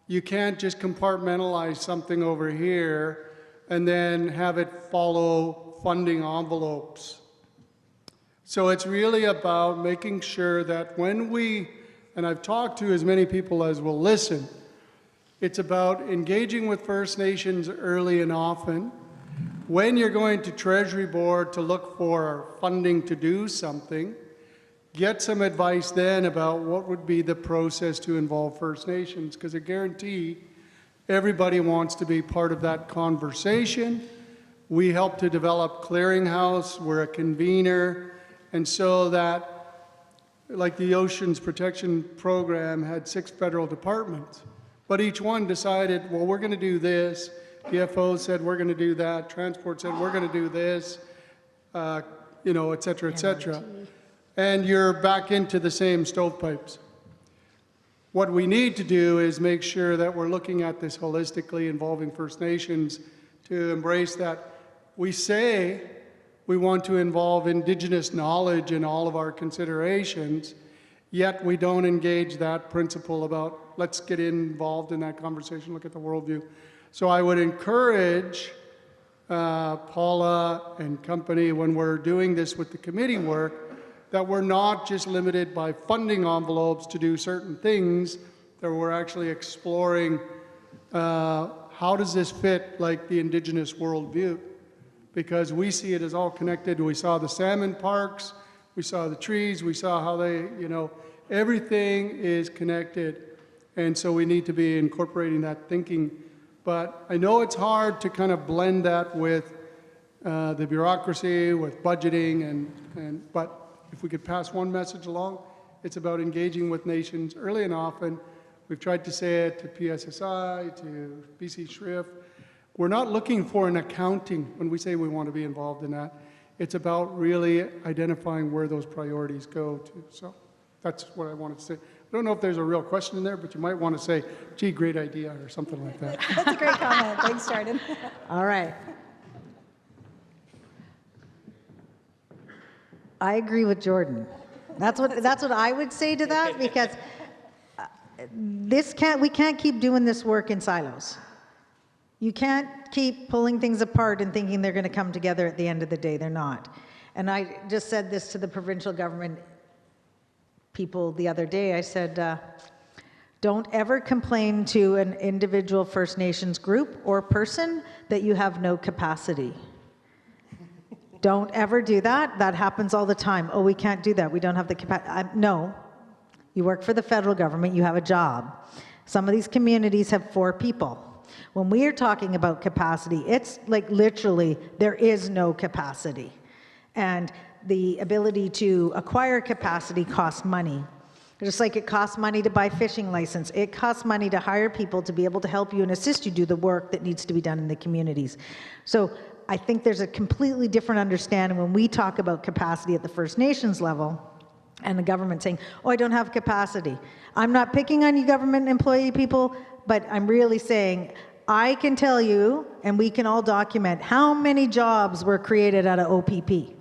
you can't just compartmentalize something over here and then have it follow funding envelopes. So it's really about making sure that when we, and I've talked to as many people as will listen, it's about engaging with First Nations early and often. When you're going to Treasury Board to look for funding to do something, get some advice then about what would be the process to involve First Nations, because I guarantee everybody wants to be part of that conversation. We help to develop Clearinghouse, we're a convener, and so that, like the Oceans Protection Program had 6 federal departments, but each one decided, well, we're going to do this. DFO said we're going to do that. Transport said we're going to do this, you know, et cetera, et cetera. And you're back into the same stovepipes. What we need to do is make sure that we're looking at this holistically, involving First Nations to embrace that. We say we want to involve Indigenous knowledge in all of our considerations, yet we don't engage that principle about let's get involved in that conversation, look at the worldview. So I would encourage Paula and company, when we're doing this with the committee work, that we're not just limited by funding envelopes to do certain things, that we're actually exploring how does this fit like the Indigenous worldview? Because we see it as all connected. We saw the salmon parks, we saw the trees, we saw how they, you know, everything is connected. And so we need to be incorporating that thinking. But I know it's hard to kind of blend that with the bureaucracy, with budgeting, but if we could pass one message along, it's about engaging with nations early and often. We've tried to say it to PSSI, to BC Shrift. We're not looking for an accounting when we say we want to be involved in that. It's about really identifying where those priorities go to. So that's what I wanted to say. I don't know if there's a real question in there, but you might want to say, gee, great idea, or something like that. That's a great comment. Thanks, Jordan. All right. I agree with Jordan. That's what I would say to that, because we can't keep doing this work in silos. You can't keep pulling things apart and thinking they're going to come together at the end of the day. They're not. And I just said this to the provincial government people the other day. I said, don't ever complain to an individual First Nations group or person that you have no capacity. Don't ever do that. That happens all the time. Oh, we can't do that. We don't have the capacity. No. You work for the federal government. You have a job. Some of these communities have 4 people. When we are talking about capacity, it's like literally there is no capacity. And the ability to acquire capacity costs money. Just like it costs money to buy fishing license, it costs money to hire people to be able to help you and assist you do the work that needs to be done in the communities. So I think there's a completely different understanding when we talk about capacity at the First Nations level and the government saying, oh, I don't have capacity. I'm not picking on you government employee people, but I'm really saying, I can tell you, and we can all document, how many jobs were created out of OPP.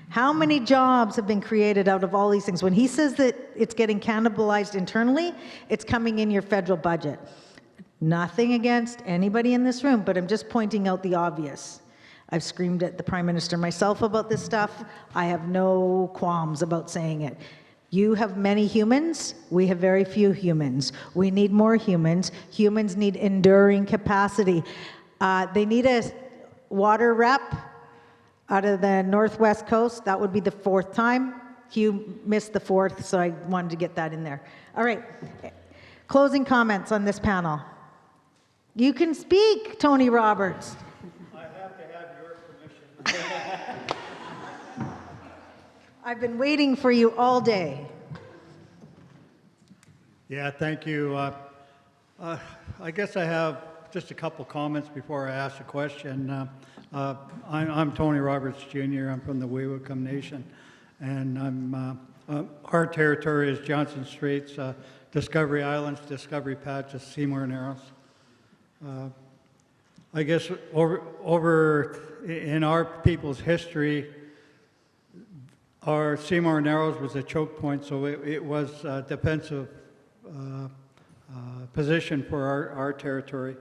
How many jobs have been created out of all these things? When he says that it's getting cannibalized internally, it's coming in your federal budget. Nothing against anybody in this room, but I'm just pointing out the obvious. I've screamed at the Prime Minister myself about this stuff. I have no qualms about saying it. You have many humans, we have very few humans. We need more humans. Humans need enduring capacity. They need a water rep out of the Northwest Coast. That would be the 4th time. Hugh missed the 4th, so I wanted to get that in there. All right, closing comments on this panel. You can speak, Tony Roberts. I have to have your permission. I've been waiting for you all day. Yeah, thank you. I guess I have just a couple comments before I ask a question. I'm Tony Roberts Jr. I'm from the Weewakam Nation, and our territory is Johnson Straits, Discovery Islands, Discovery Patches, Seymour Narrows. I guess over in our people's history, Our Seymour Narrows was a choke point, so it was a defensive position for our territory.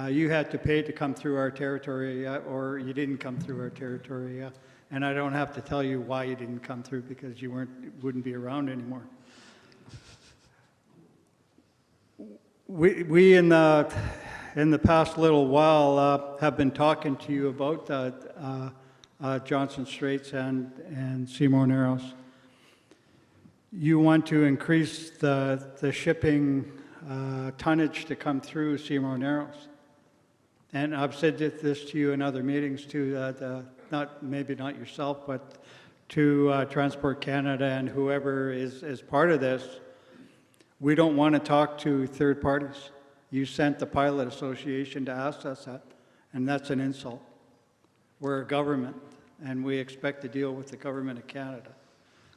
You had to pay to come through our territory, or you didn't come through our territory. And I don't have to tell you why you didn't come through, because you wouldn't be around anymore. We in the past little while have been talking to you about Johnson Straits and Seymour Narrows. You want to increase the shipping tonnage to come through Seymour Narrows. And I've said this to you in other meetings too, maybe not yourself, but to Transport Canada and whoever is part of this. We don't want to talk to third parties. You sent the Pilot Association to ask us that, and that's an insult. We're a government, and we expect to deal with the government of Canada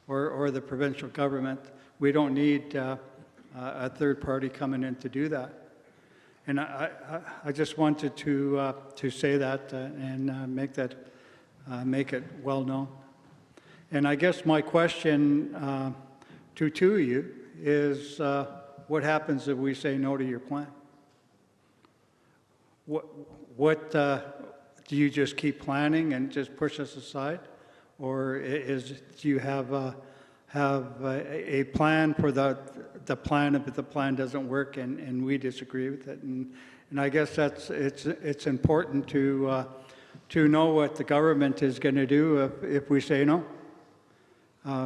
or the provincial government. We don't need a third party coming in to do that. And I just wanted to say that and make it well known. And I guess my question to you is, what happens if we say no to your plan? What do you just keep planning and just push us aside, or do you have a plan for the plan if the plan doesn't work and we disagree with it? And I guess it's important to know what the government is going to do if we say no.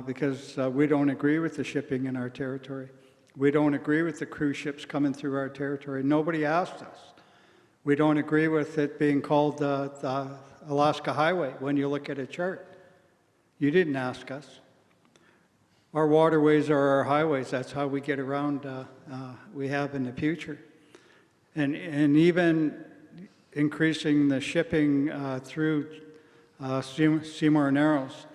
Because we don't agree with the shipping in our territory. We don't agree with the cruise ships coming through our territory. Nobody asked us. We don't agree with it being called the Alaska Highway when you look at a chart. You didn't ask us. Our waterways are our highways. That's how we get around, we have in the future. And even increasing the shipping through Seymour Narrows,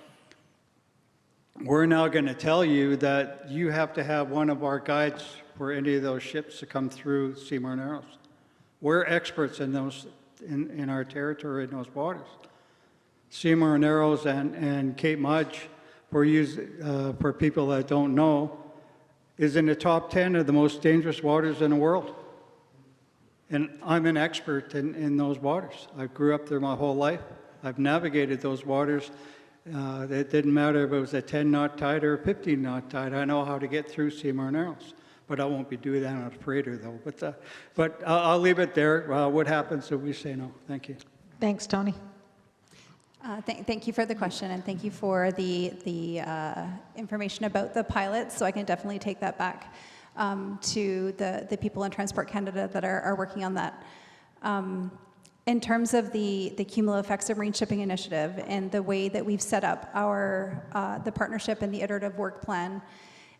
we're now going to tell you that you have to have one of our guides for any of those ships to come through Seymour Narrows. We're experts in those, in our territory, in those waters. Seymour Narrows and Cape Mudge, for people that don't know, is in the top 10 of the most dangerous waters in the world. And I'm an expert in those waters. I grew up there my whole life. I've navigated those waters. It didn't matter if it was a 10-knot tide or a 15-knot tide. I know how to get through Seymour Narrows. But I won't be doing that on a freighter, though. But I'll leave it there. What happens if we say no? Thank you. Thanks, Tony. Thank you for the question, and thank you for the information about the pilots. So I can definitely take that back to the people in Transport Canada that are working on that. In terms of the cumulative effects of marine shipping initiative and the way that we've set up the partnership and the iterative work plan,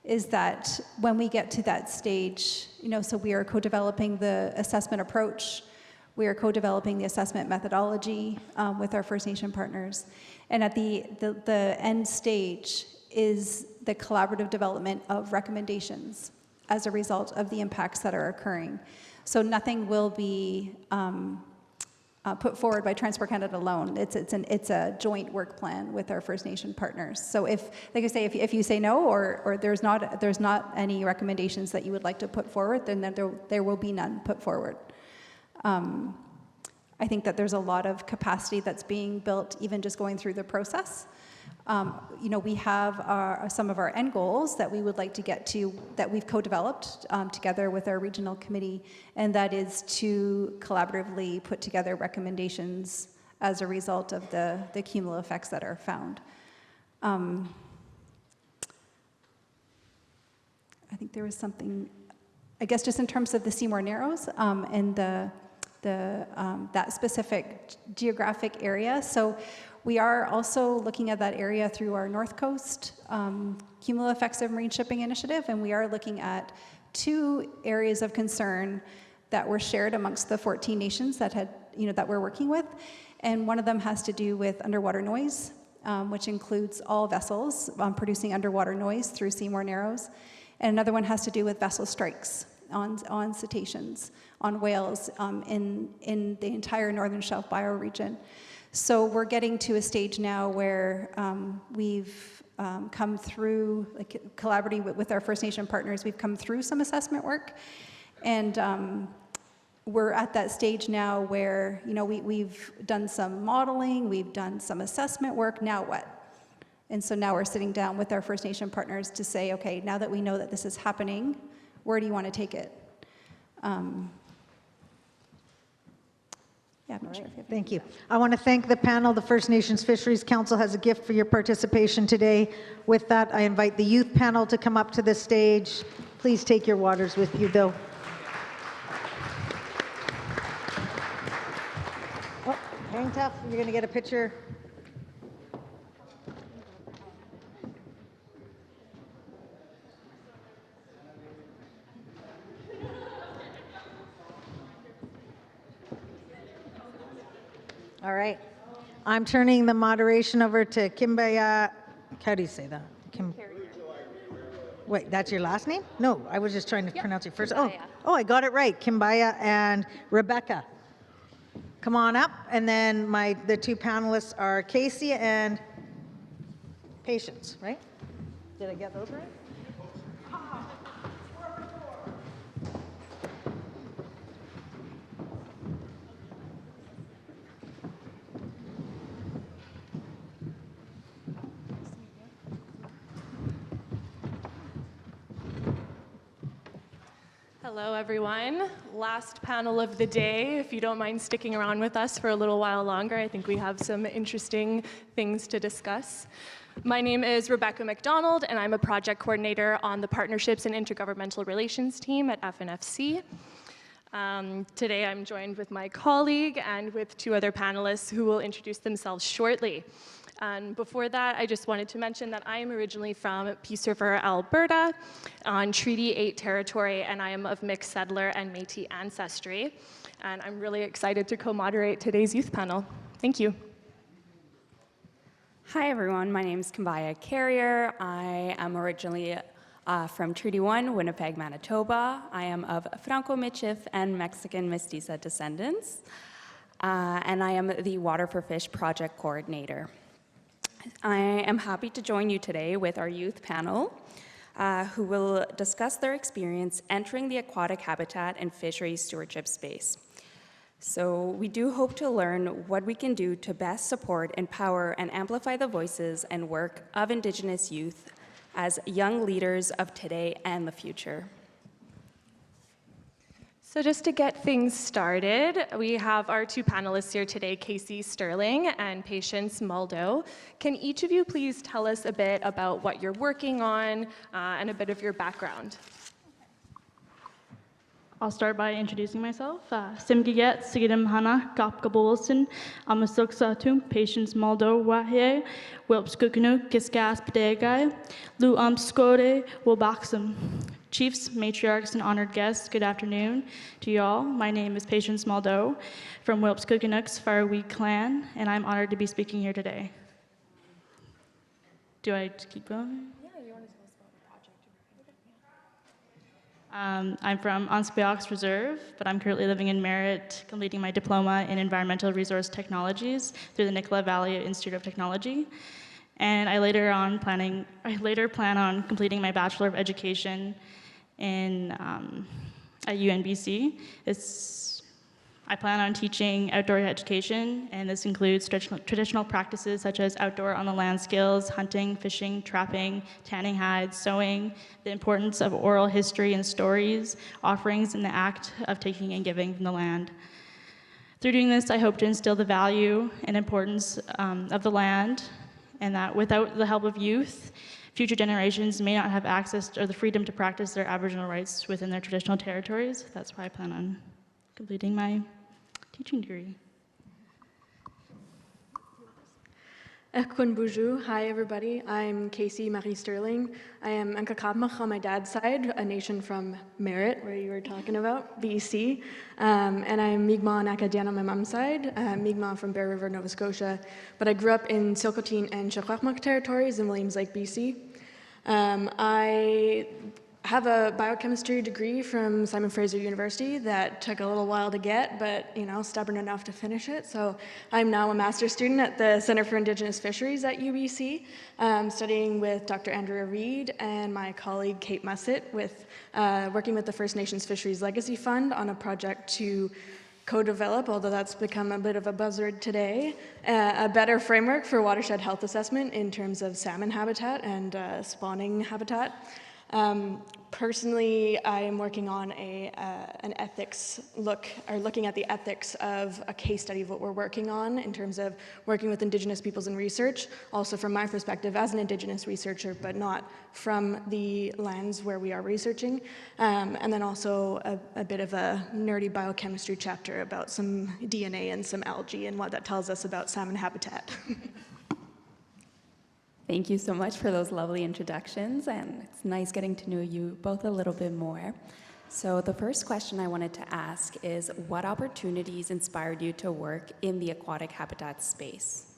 is that when we get to that stage, so we are co-developing the assessment approach, we are co-developing the assessment methodology with our First Nation partners, and at the end stage is the collaborative development of recommendations as a result of the impacts that are occurring. So nothing will be put forward by Transport Canada alone. It's a joint work plan with our First Nation partners. So if, like I say, if you say no, or there's not any recommendations that you would like to put forward, then there will be none put forward. I think that there's a lot of capacity that's being built even just going through the process. We have some of our end goals that we would like to get to that we've co-developed together with our regional committee, and that is to collaboratively put together recommendations as a result of the cumulative effects that are found. I think there was something, I guess just in terms of the Seymour Narrows and that specific geographic area. So we are also looking at that area through our North Coast Cumulative Effects of Marine Shipping Initiative, and we are looking at 2 areas of concern that were shared amongst the 14 nations that we're working with. And one of them has to do with underwater noise, which includes all vessels producing underwater noise through Seymour Narrows. And another one has to do with vessel strikes on cetaceans, on whales in the entire Northern Shelf bioregion. So we're getting to a stage now where we've come through, like collaborating with our First Nation partners, we've come through some assessment work. And we're at that stage now where, you know, we've done some modeling, we've done some assessment work, now what? And so now we're sitting down with our First Nation partners to say, okay, now that we know that this is happening, where do you want to take it? Yeah, I'm not sure if you have Thank you. I want to thank the panel. The First Nations Fisheries Council has a gift for your participation today. With that, I invite the youth panel to come up to the stage. Please take your waters with you, though. Oh, hang tough. You're going to get a picture. All right. I'm turning the moderation over to Kimbaya. How do you say that? Wait, that's your last name? No, I was just trying to pronounce it first. Oh, I got it right. Kimbaya and Rebecca. Come on up. And then the two panelists are Casey and Patience, right? Did I get those right? Hello, everyone. Last panel of the day. If you don't mind sticking around with us for a little while longer, I think we have some interesting things to discuss. My name is Rebecca McDonald, and I'm a project coordinator on the Partnerships and Intergovernmental Relations team at Fnfc. Today, I'm joined with my colleague and with two other panelists who will introduce themselves shortly. And before that, I just wanted to mention that I am originally from Peace River, Alberta, on Treaty 8 territory, and I am of mixed settler and Métis ancestry. And I'm really excited to co-moderate today's youth panel. Thank you. Hi, everyone. My name is Kimbaya Carrier. I am originally from Treaty 1, Winnipeg, Manitoba. I am of Franco-Michif and Mexican Mestiza descendants, and I am the Water for Fish project coordinator. I am happy to join you today with our youth panel, who will discuss their experience entering the aquatic habitat and fisheries stewardship space. So we do hope to learn what we can do to best support, empower, and amplify the voices and work of Indigenous youth as young leaders of today and the future. So just to get things started, we have our two panelists here today, Casey Sterling and Patience Muldo. Can each of you please tell us a bit about what you're working on and a bit of your background? I'll start by introducing myself. Simgiget Sigidam Hana Kapkabolson, Amasuksatum, Patience Muldo Wahye, Wilpskukunu, Kiskas Padegai, Lu Skore, Wilbaxum. Chiefs, matriarchs, and honored guests, good afternoon to you all. My name is Patience Muldo from Wilpskukunuk's Farawee clan, and I'm honored to be speaking here today. Do I keep going? Yeah, you want to tell us about the project? I'm from Anspeox Reserve, but I'm currently living in Merritt, completing my diploma in environmental resource technologies through the Nicola Valley Institute of Technology. And I later plan on completing my Bachelor of Education at UNBC. I plan on teaching outdoor education, and this includes traditional practices such as outdoor on the land skills, hunting, fishing, trapping, tanning hides, sewing, the importance of oral history and stories, offerings, and the act of taking and giving from the land. Through doing this, I hope to instill the value and importance of the land, and that without the help of youth, future generations may not have access or the freedom to practice their Aboriginal rights within their traditional territories. That's why I plan on completing my teaching degree. Ekwin Boujou. Hi, everybody. I'm Casey Marie Sterling. I am Nkakabmach on my dad's side, a nation from Merritt, where you were talking about, BC. And I'm Mi'kmaq and Acadiana on my mom's side, Mi'kmaq from Bear River, Nova Scotia. But I grew up in Silcotin and Secwepemc territories in Williams Lake, BC. I have a biochemistry degree from Simon Fraser University that took a little while to get, but stubborn enough to finish it. So I'm now a master's student at the Center for Indigenous Fisheries at UBC, studying with Dr. Andrea Reed and my colleague Kate Mussett, working with the First Nations Fisheries Legacy Fund on a project to co-develop, although that's become a bit of a buzzword today, a better framework for watershed health assessment in terms of salmon habitat and spawning habitat. Personally, I am working on an ethics looking at the ethics of a case study of what we're working on in terms of working with Indigenous peoples in research, also from my perspective as an Indigenous researcher, but not from the lands where we are researching. And then also a bit of a nerdy biochemistry chapter about some DNA and some algae and what that tells us about salmon habitat. Thank you so much for those lovely introductions, and it's nice getting to know you both a little bit more. So the first question I wanted to ask is, what opportunities inspired you to work in the aquatic habitat space?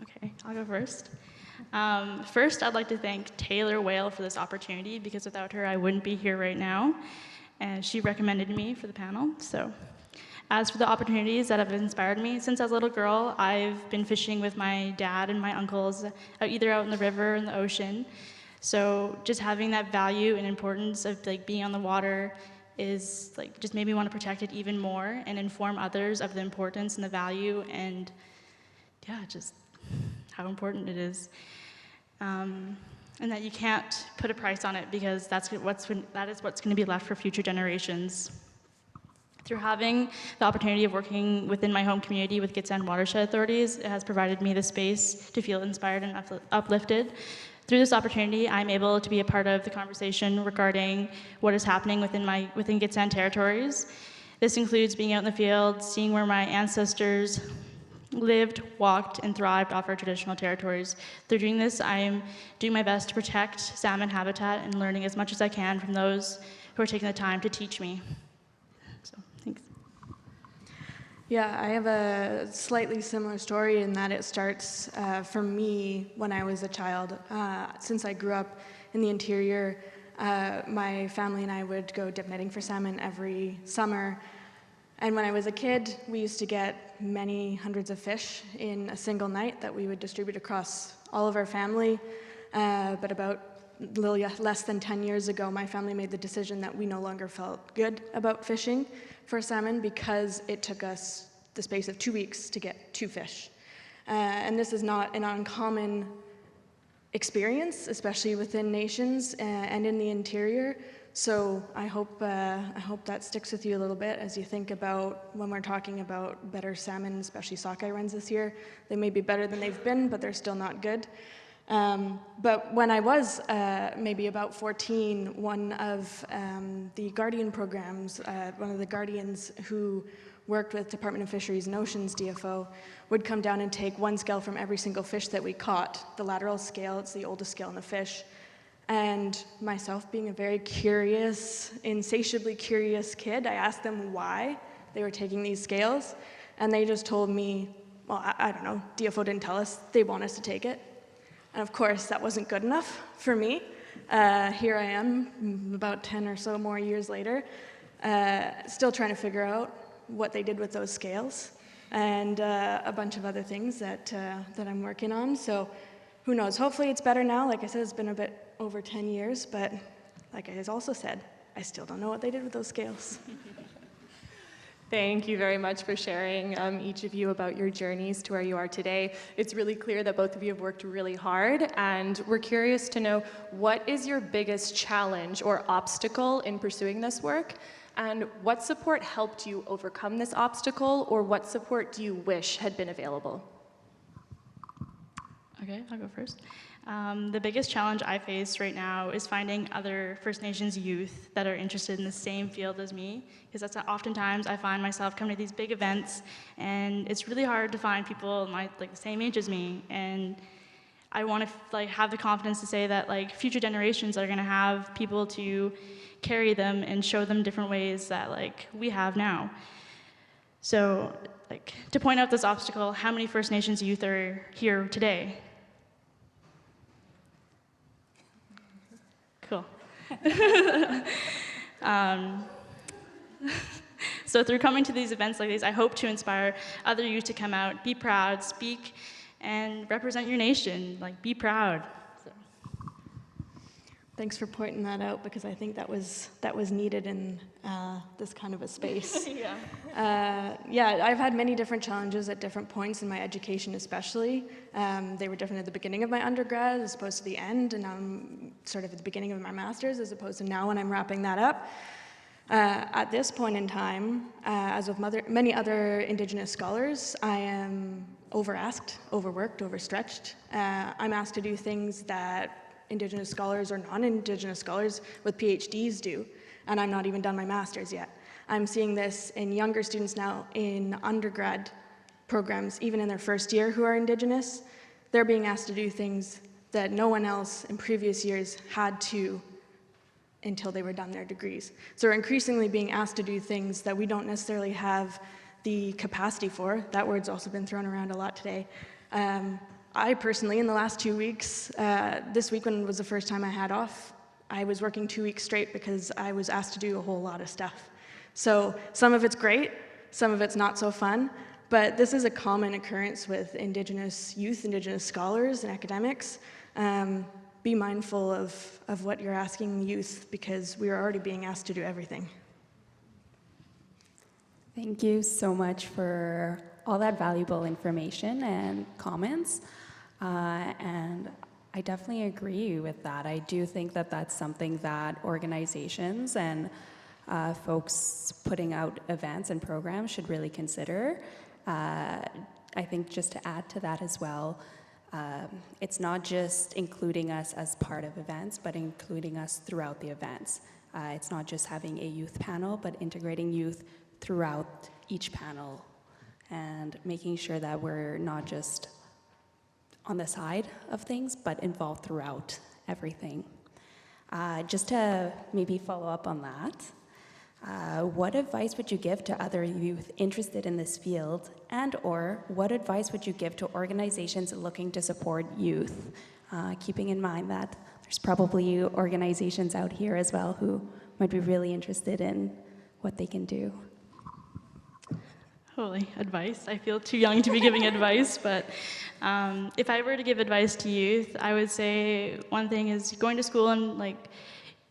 Okay, I'll go first. First, I'd like to thank Taylor Whale for this opportunity, because without her, I wouldn't be here right now, and she recommended me for the panel, so. As for the opportunities that have inspired me, since I was a little girl, I've been fishing with my dad and my uncles, either out in the river or in the ocean. So just having that value and importance of being on the water is just made me want to protect it even more and inform others of the importance and the value and just how important it is. And that you can't put a price on it, because that is what's going to be left for future generations. Through having the opportunity of working within my home community with Gitxsan watershed authorities, it has provided me the space to feel inspired and uplifted. Through this opportunity, I'm able to be a part of the conversation regarding what is happening within Gitxsan territories. This includes being out in the field, seeing where my ancestors lived, walked, and thrived off our traditional territories. Through doing this, I am doing my best to protect salmon habitat and learning as much as I can from those who are taking the time to teach me. Thanks. Yeah, I have a slightly similar story in that it starts for me when I was a child. Since I grew up in the interior, my family and I would go dip netting for salmon every summer. And when I was a kid, we used to get many hundreds of fish in a single night that we would distribute across all of our family. But about a little less than 10 years ago, my family made the decision that we no longer felt good about fishing for salmon because it took us the space of 2 weeks to get 2 fish. And this is not an uncommon experience, especially within nations and in the interior. So I hope that sticks with you a little bit as you think about when we're talking about better salmon, especially sockeye runs this year. They may be better than they've been, but they're still not good. But when I was maybe about 14, one of the Guardian programs, one of the Guardians who worked with Department of Fisheries and Oceans, DFO, would come down and take 1 scale from every single fish that we caught, the lateral scale, it's the oldest scale in the fish. And myself being a very curious, insatiably curious kid, I asked them why they were taking these scales, and they just told me, well, I don't know, DFO didn't tell us, they want us to take it. And of course, that wasn't good enough for me. Here I am, about 10 or so more years later, still trying to figure out what they did with those scales and a bunch of other things that I'm working on. So who knows? Hopefully it's better now. Like I said, it's been a bit over 10 years, but like I also said, I still don't know what they did with those scales. Thank you very much for sharing, each of you, about your journeys to where you are today. It's really clear that both of you have worked really hard, and we're curious to know, what is your biggest challenge or obstacle in pursuing this work? And what support helped you overcome this obstacle, or what support do you wish had been available? Okay, I'll go first. The biggest challenge I face right now is finding other First Nations youth that are interested in the same field as me, because that's oftentimes I find myself coming to these big events, and it's really hard to find people the same age as me. And I want to have the confidence to say that future generations are going to have people to carry them and show them different ways that we have now. So to point out this obstacle, how many First Nations youth are here today? Cool. So through coming to these events like these, I hope to inspire other youth to come out, be proud, speak, and represent your nation. Like, be proud. So. Thanks for pointing that out, because I think that was needed in this kind of a space. Yeah, I've had many different challenges at different points in my education, especially. They were different at the beginning of my undergrad as opposed to the end, and I'm sort of at the beginning of my master's as opposed to now when I'm wrapping that up. At this point in time, as with many other Indigenous scholars, I am over-asked, overworked, overstretched. I'm asked to do things that Indigenous scholars or non-Indigenous scholars with PhDs do, and I'm not even done my master's yet. I'm seeing this in younger students now in undergrad programs, even in their first year, who are Indigenous. They're being asked to do things that no one else in previous years had to until they were done their degrees. So we're increasingly being asked to do things that we don't necessarily have the capacity for. That word's also been thrown around a lot today. I personally, in the last 2 weeks, this week when was the first time I had off, I was working 2 weeks straight because I was asked to do a whole lot of stuff. So some of it's great, some of it's not so fun, but this is a common occurrence with Indigenous youth, Indigenous scholars and academics. Be mindful of what you're asking youth, because we are already being asked to do everything. Thank you so much for all that valuable information and comments. And I definitely agree with that. I do think that that's something that organizations and folks putting out events and programs should really consider. I think just to add to that as well, it's not just including us as part of events, but including us throughout the events. It's not just having a youth panel, but integrating youth throughout each panel and making sure that we're not just on the side of things, but involved throughout everything. Just to maybe follow up on that, what advice would you give to other youth interested in this field, and or what advice would you give to organizations looking to support youth, keeping in mind that there's probably organizations out here as well who might be really interested in what they can do? Holy, advice. I feel too young to be giving advice, but if I were to give advice to youth, I would say one thing is going to school and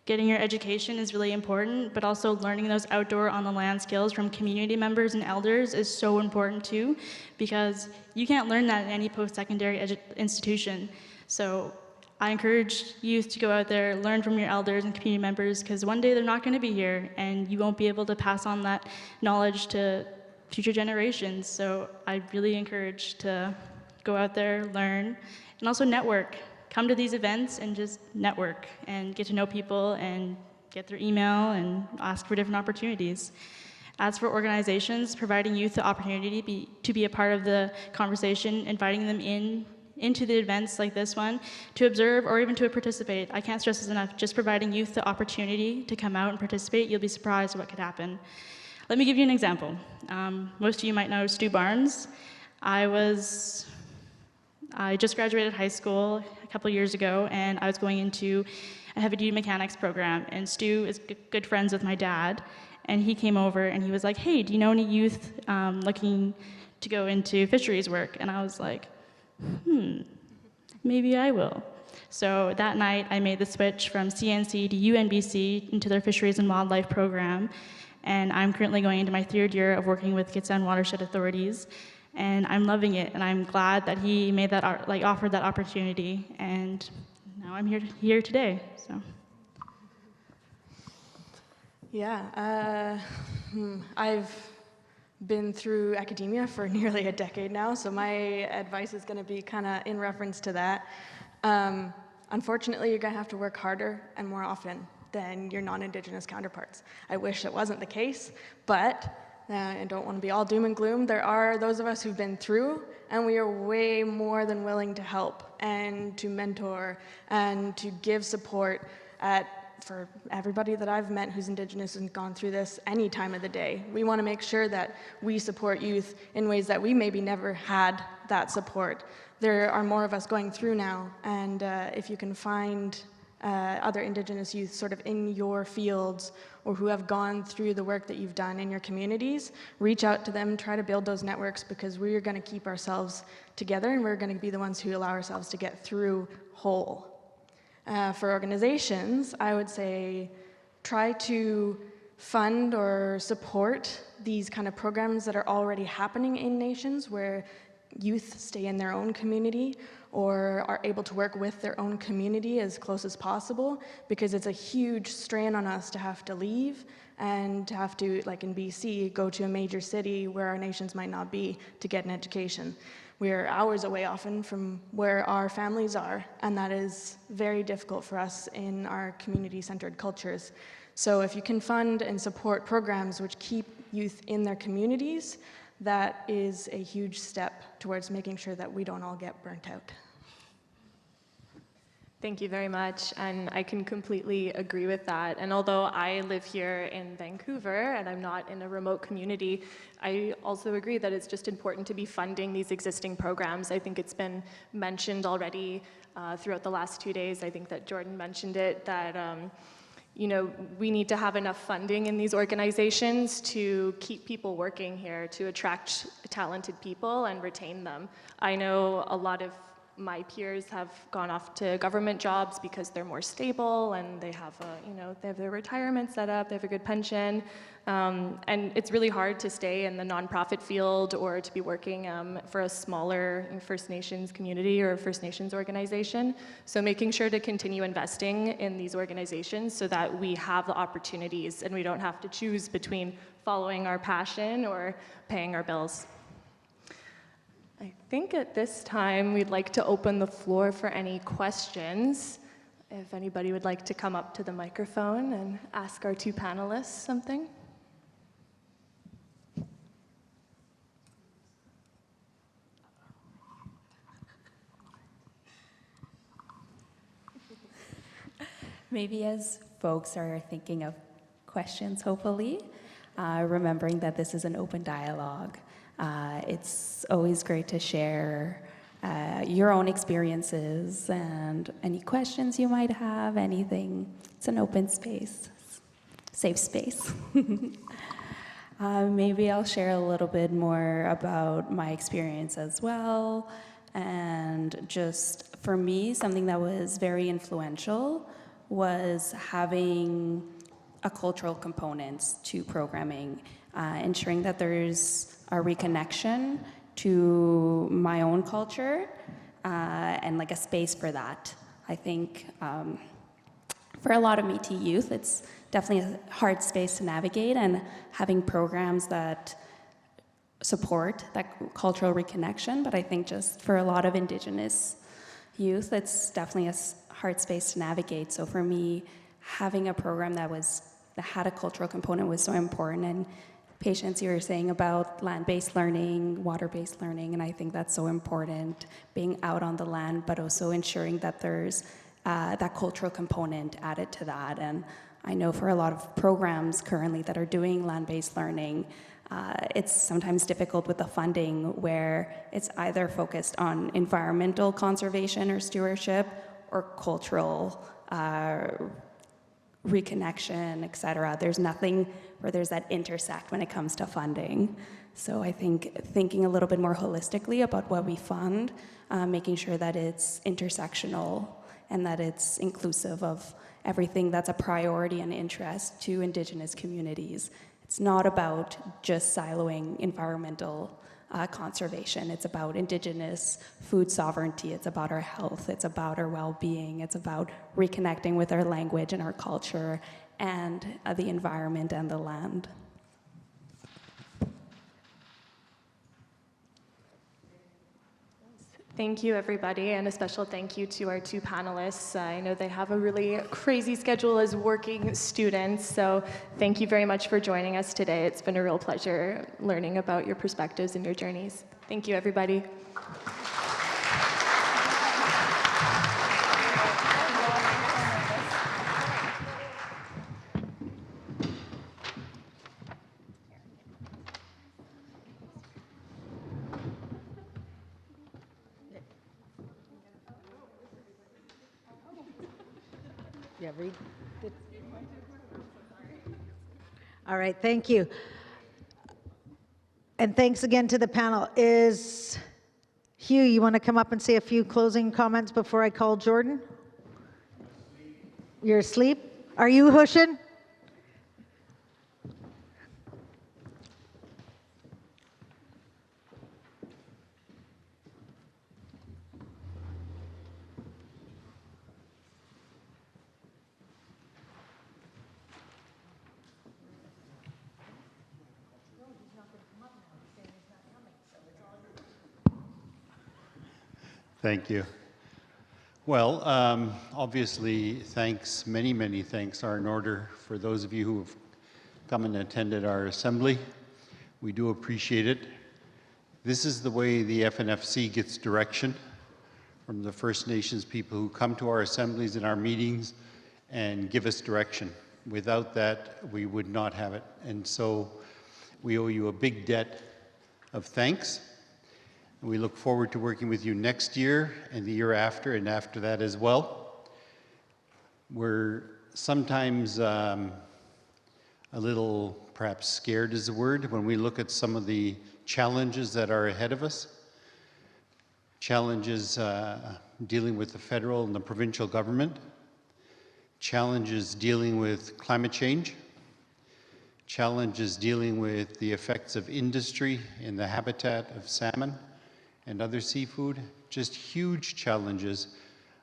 getting your education is really important, but also learning those outdoor on the land skills from community members and elders is so important too, because you can't learn that in any post-secondary institution. So I encourage youth to go out there, learn from your elders and community members, because one day they're not going to be here and you won't be able to pass on that knowledge to future generations. So I really encourage to go out there, learn, and also network. Come to these events and just network and get to know people and get their email and ask for different opportunities. As for organizations, providing youth the opportunity to be a part of the conversation, inviting them into the events like this one, to observe or even to participate. I can't stress this enough, just providing youth the opportunity to come out and participate, you'll be surprised what could happen. Let me give you an example. Most of you might know Stu Barnes. I just graduated high school a couple years ago, and I was going into a heavy-duty mechanics program, and Stu is good friends with my dad, and he came over and he was like, hey, do you know any youth looking to go into fisheries work? And I was like, maybe I will. So that night I made the switch from CNC to UNBC into their fisheries and wildlife program, and I'm currently going into my 3rd year of working with Gitxsan watershed authorities. And I'm loving it, and I'm glad that he made that offered that opportunity, and now I'm here today. So. Yeah, I've been through academia for nearly a decade now, so my advice is going to be kind of in reference to that. Unfortunately, you're going to have to work harder and more often than your non-Indigenous counterparts. I wish it wasn't the case, but I don't want to be all doom and gloom. There are those of us who've been through, and we are way more than willing to help and to mentor and to give support for everybody that I've met who's Indigenous and gone through this any time of the day. We want to make sure that we support youth in ways that we maybe never had that support. There are more of us going through now, and if you can find other Indigenous youth sort of in your fields or who have gone through the work that you've done in your communities. Reach out to them, try to build those networks, because we are going to keep ourselves together and we're going to be the ones who allow ourselves to get through whole. For organizations, I would say try to fund or support these kind of programs that are already happening in nations where youth stay in their own community or are able to work with their own community as close as possible, because it's a huge strain on us to have to leave and to have to, like in BC, go to a major city where our nations might not be to get an education. We are hours away often from where our families are, and that is very difficult for us in our community-centered cultures. So if you can fund and support programs which keep youth in their communities, that is a huge step towards making sure that we don't all get burnt out. Thank you very much, and I can completely agree with that. And although I live here in Vancouver and I'm not in a remote community, I also agree that it's just important to be funding these existing programs. I think it's been mentioned already throughout the last 2 days. I think that Jordan mentioned it, that you know, we need to have enough funding in these organizations to keep people working here, to attract talented people and retain them. I know a lot of my peers have gone off to government jobs because they're more stable and they have they have their retirement set up, they have a good pension, and it's really hard to stay in the nonprofit field or to be working for a smaller First Nations community or a First Nations organization. So making sure to continue investing in these organizations so that we have the opportunities and we don't have to choose between following our passion or paying our bills. I think at this time we'd like to open the floor for any questions. If anybody would like to come up to the microphone and ask our two panelists something. Maybe as folks are thinking of questions, hopefully, remembering that this is an open dialogue. It's always great to share your own experiences and any questions you might have, anything. It's an open space, safe space. Maybe I'll share a little bit more about my experience as well. And just for me, something that was very influential was having a cultural component to programming, ensuring that there's a reconnection to my own culture and like a space for that. I think for a lot of Métis youth, it's definitely a hard space to navigate, and having programs that support that cultural reconnection. But I think just for a lot of Indigenous youth, it's definitely a hard space to navigate. So for me, having a program that had a cultural component was so important. And Patience, you were saying about land-based learning, water-based learning, and I think that's so important, being out on the land, but also ensuring that there's that cultural component added to that. And I know for a lot of programs currently that are doing land-based learning, it's sometimes difficult with the funding, where it's either focused on environmental conservation or stewardship or cultural reconnection, et cetera. There's nothing where there's that intersect when it comes to funding. So I think thinking a little bit more holistically about what we fund, making sure that it's intersectional and that it's inclusive of everything that's a priority and interest to Indigenous communities. It's not about just siloing environmental conservation. It's about Indigenous food sovereignty. It's about our health. It's about our well-being. It's about reconnecting with our language and our culture and the environment and the land. Thank you, everybody, and a special thank you to our two panelists. I know they have a really crazy schedule as working students, so thank you very much for joining us today. It's been a real pleasure learning about your perspectives and your journeys. Thank you, everybody. Yeah, read. All right, thank you. And thanks again to the panel. Is Hugh, you want to come up and say a few closing comments before I call Jordan? You're asleep? Are you Hushin? Thank you. Well, obviously, thanks, many thanks are in order for those of you who have come and attended our assembly. We do appreciate it. This is the way the FNFC gets direction from the First Nations people who come to our assemblies and our meetings and give us direction. Without that, we would not have it. And so we owe you a big debt of thanks. And we look forward to working with you next year and the year after and after that as well. We're sometimes a little perhaps scared is the word when we look at some of the challenges that are ahead of us. Challenges dealing with the federal and the provincial government. Challenges dealing with climate change. Challenges dealing with the effects of industry in the habitat of salmon and other seafood, just huge challenges.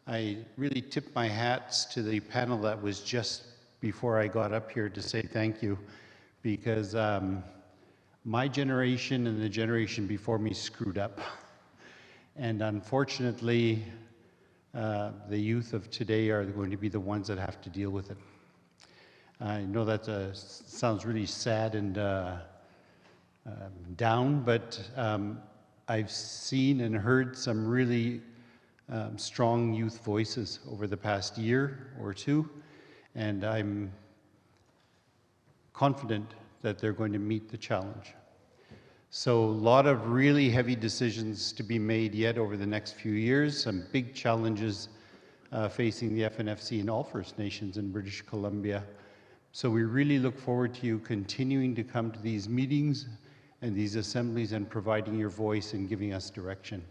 I really tip my hats to the panel that was just before I got up here to say thank you, because my generation and the generation before me screwed up. And unfortunately, the youth of today are going to be the ones that have to deal with it. I know that sounds really sad and down, but I've seen and heard some really strong youth voices over the past year or two, and I'm confident that they're going to meet the challenge. So a lot of really heavy decisions to be made yet over the next few years, some big challenges facing the FNFC and all First Nations in British Columbia. So we really look forward to you continuing to come to these meetings and these assemblies and providing your voice and giving us direction.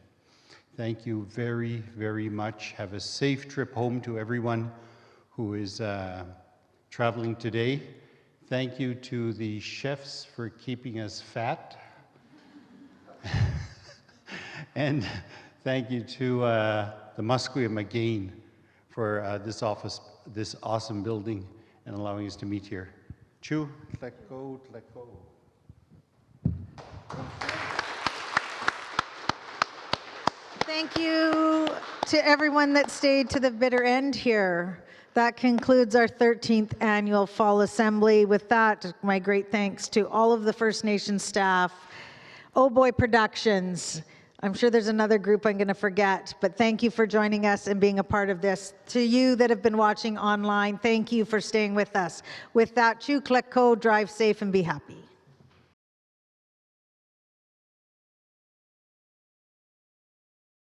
Thank you very much. Have a safe trip home to everyone who is traveling today. Thank you to the chefs for keeping us fat. And thank you to the Musqueam again for this awesome building and allowing us to meet here. Chu, let go, let go. Thank you to everyone that stayed to the bitter end here. That concludes our 13th annual Fall Assembly. With that, my great thanks to all of the First Nations staff, Oh Boy Productions. I'm sure there's another group I'm going to forget, but thank you for joining us and being a part of this. To you that have been watching online, thank you for staying with us. With that, Chu Kleko, drive safe and be happy.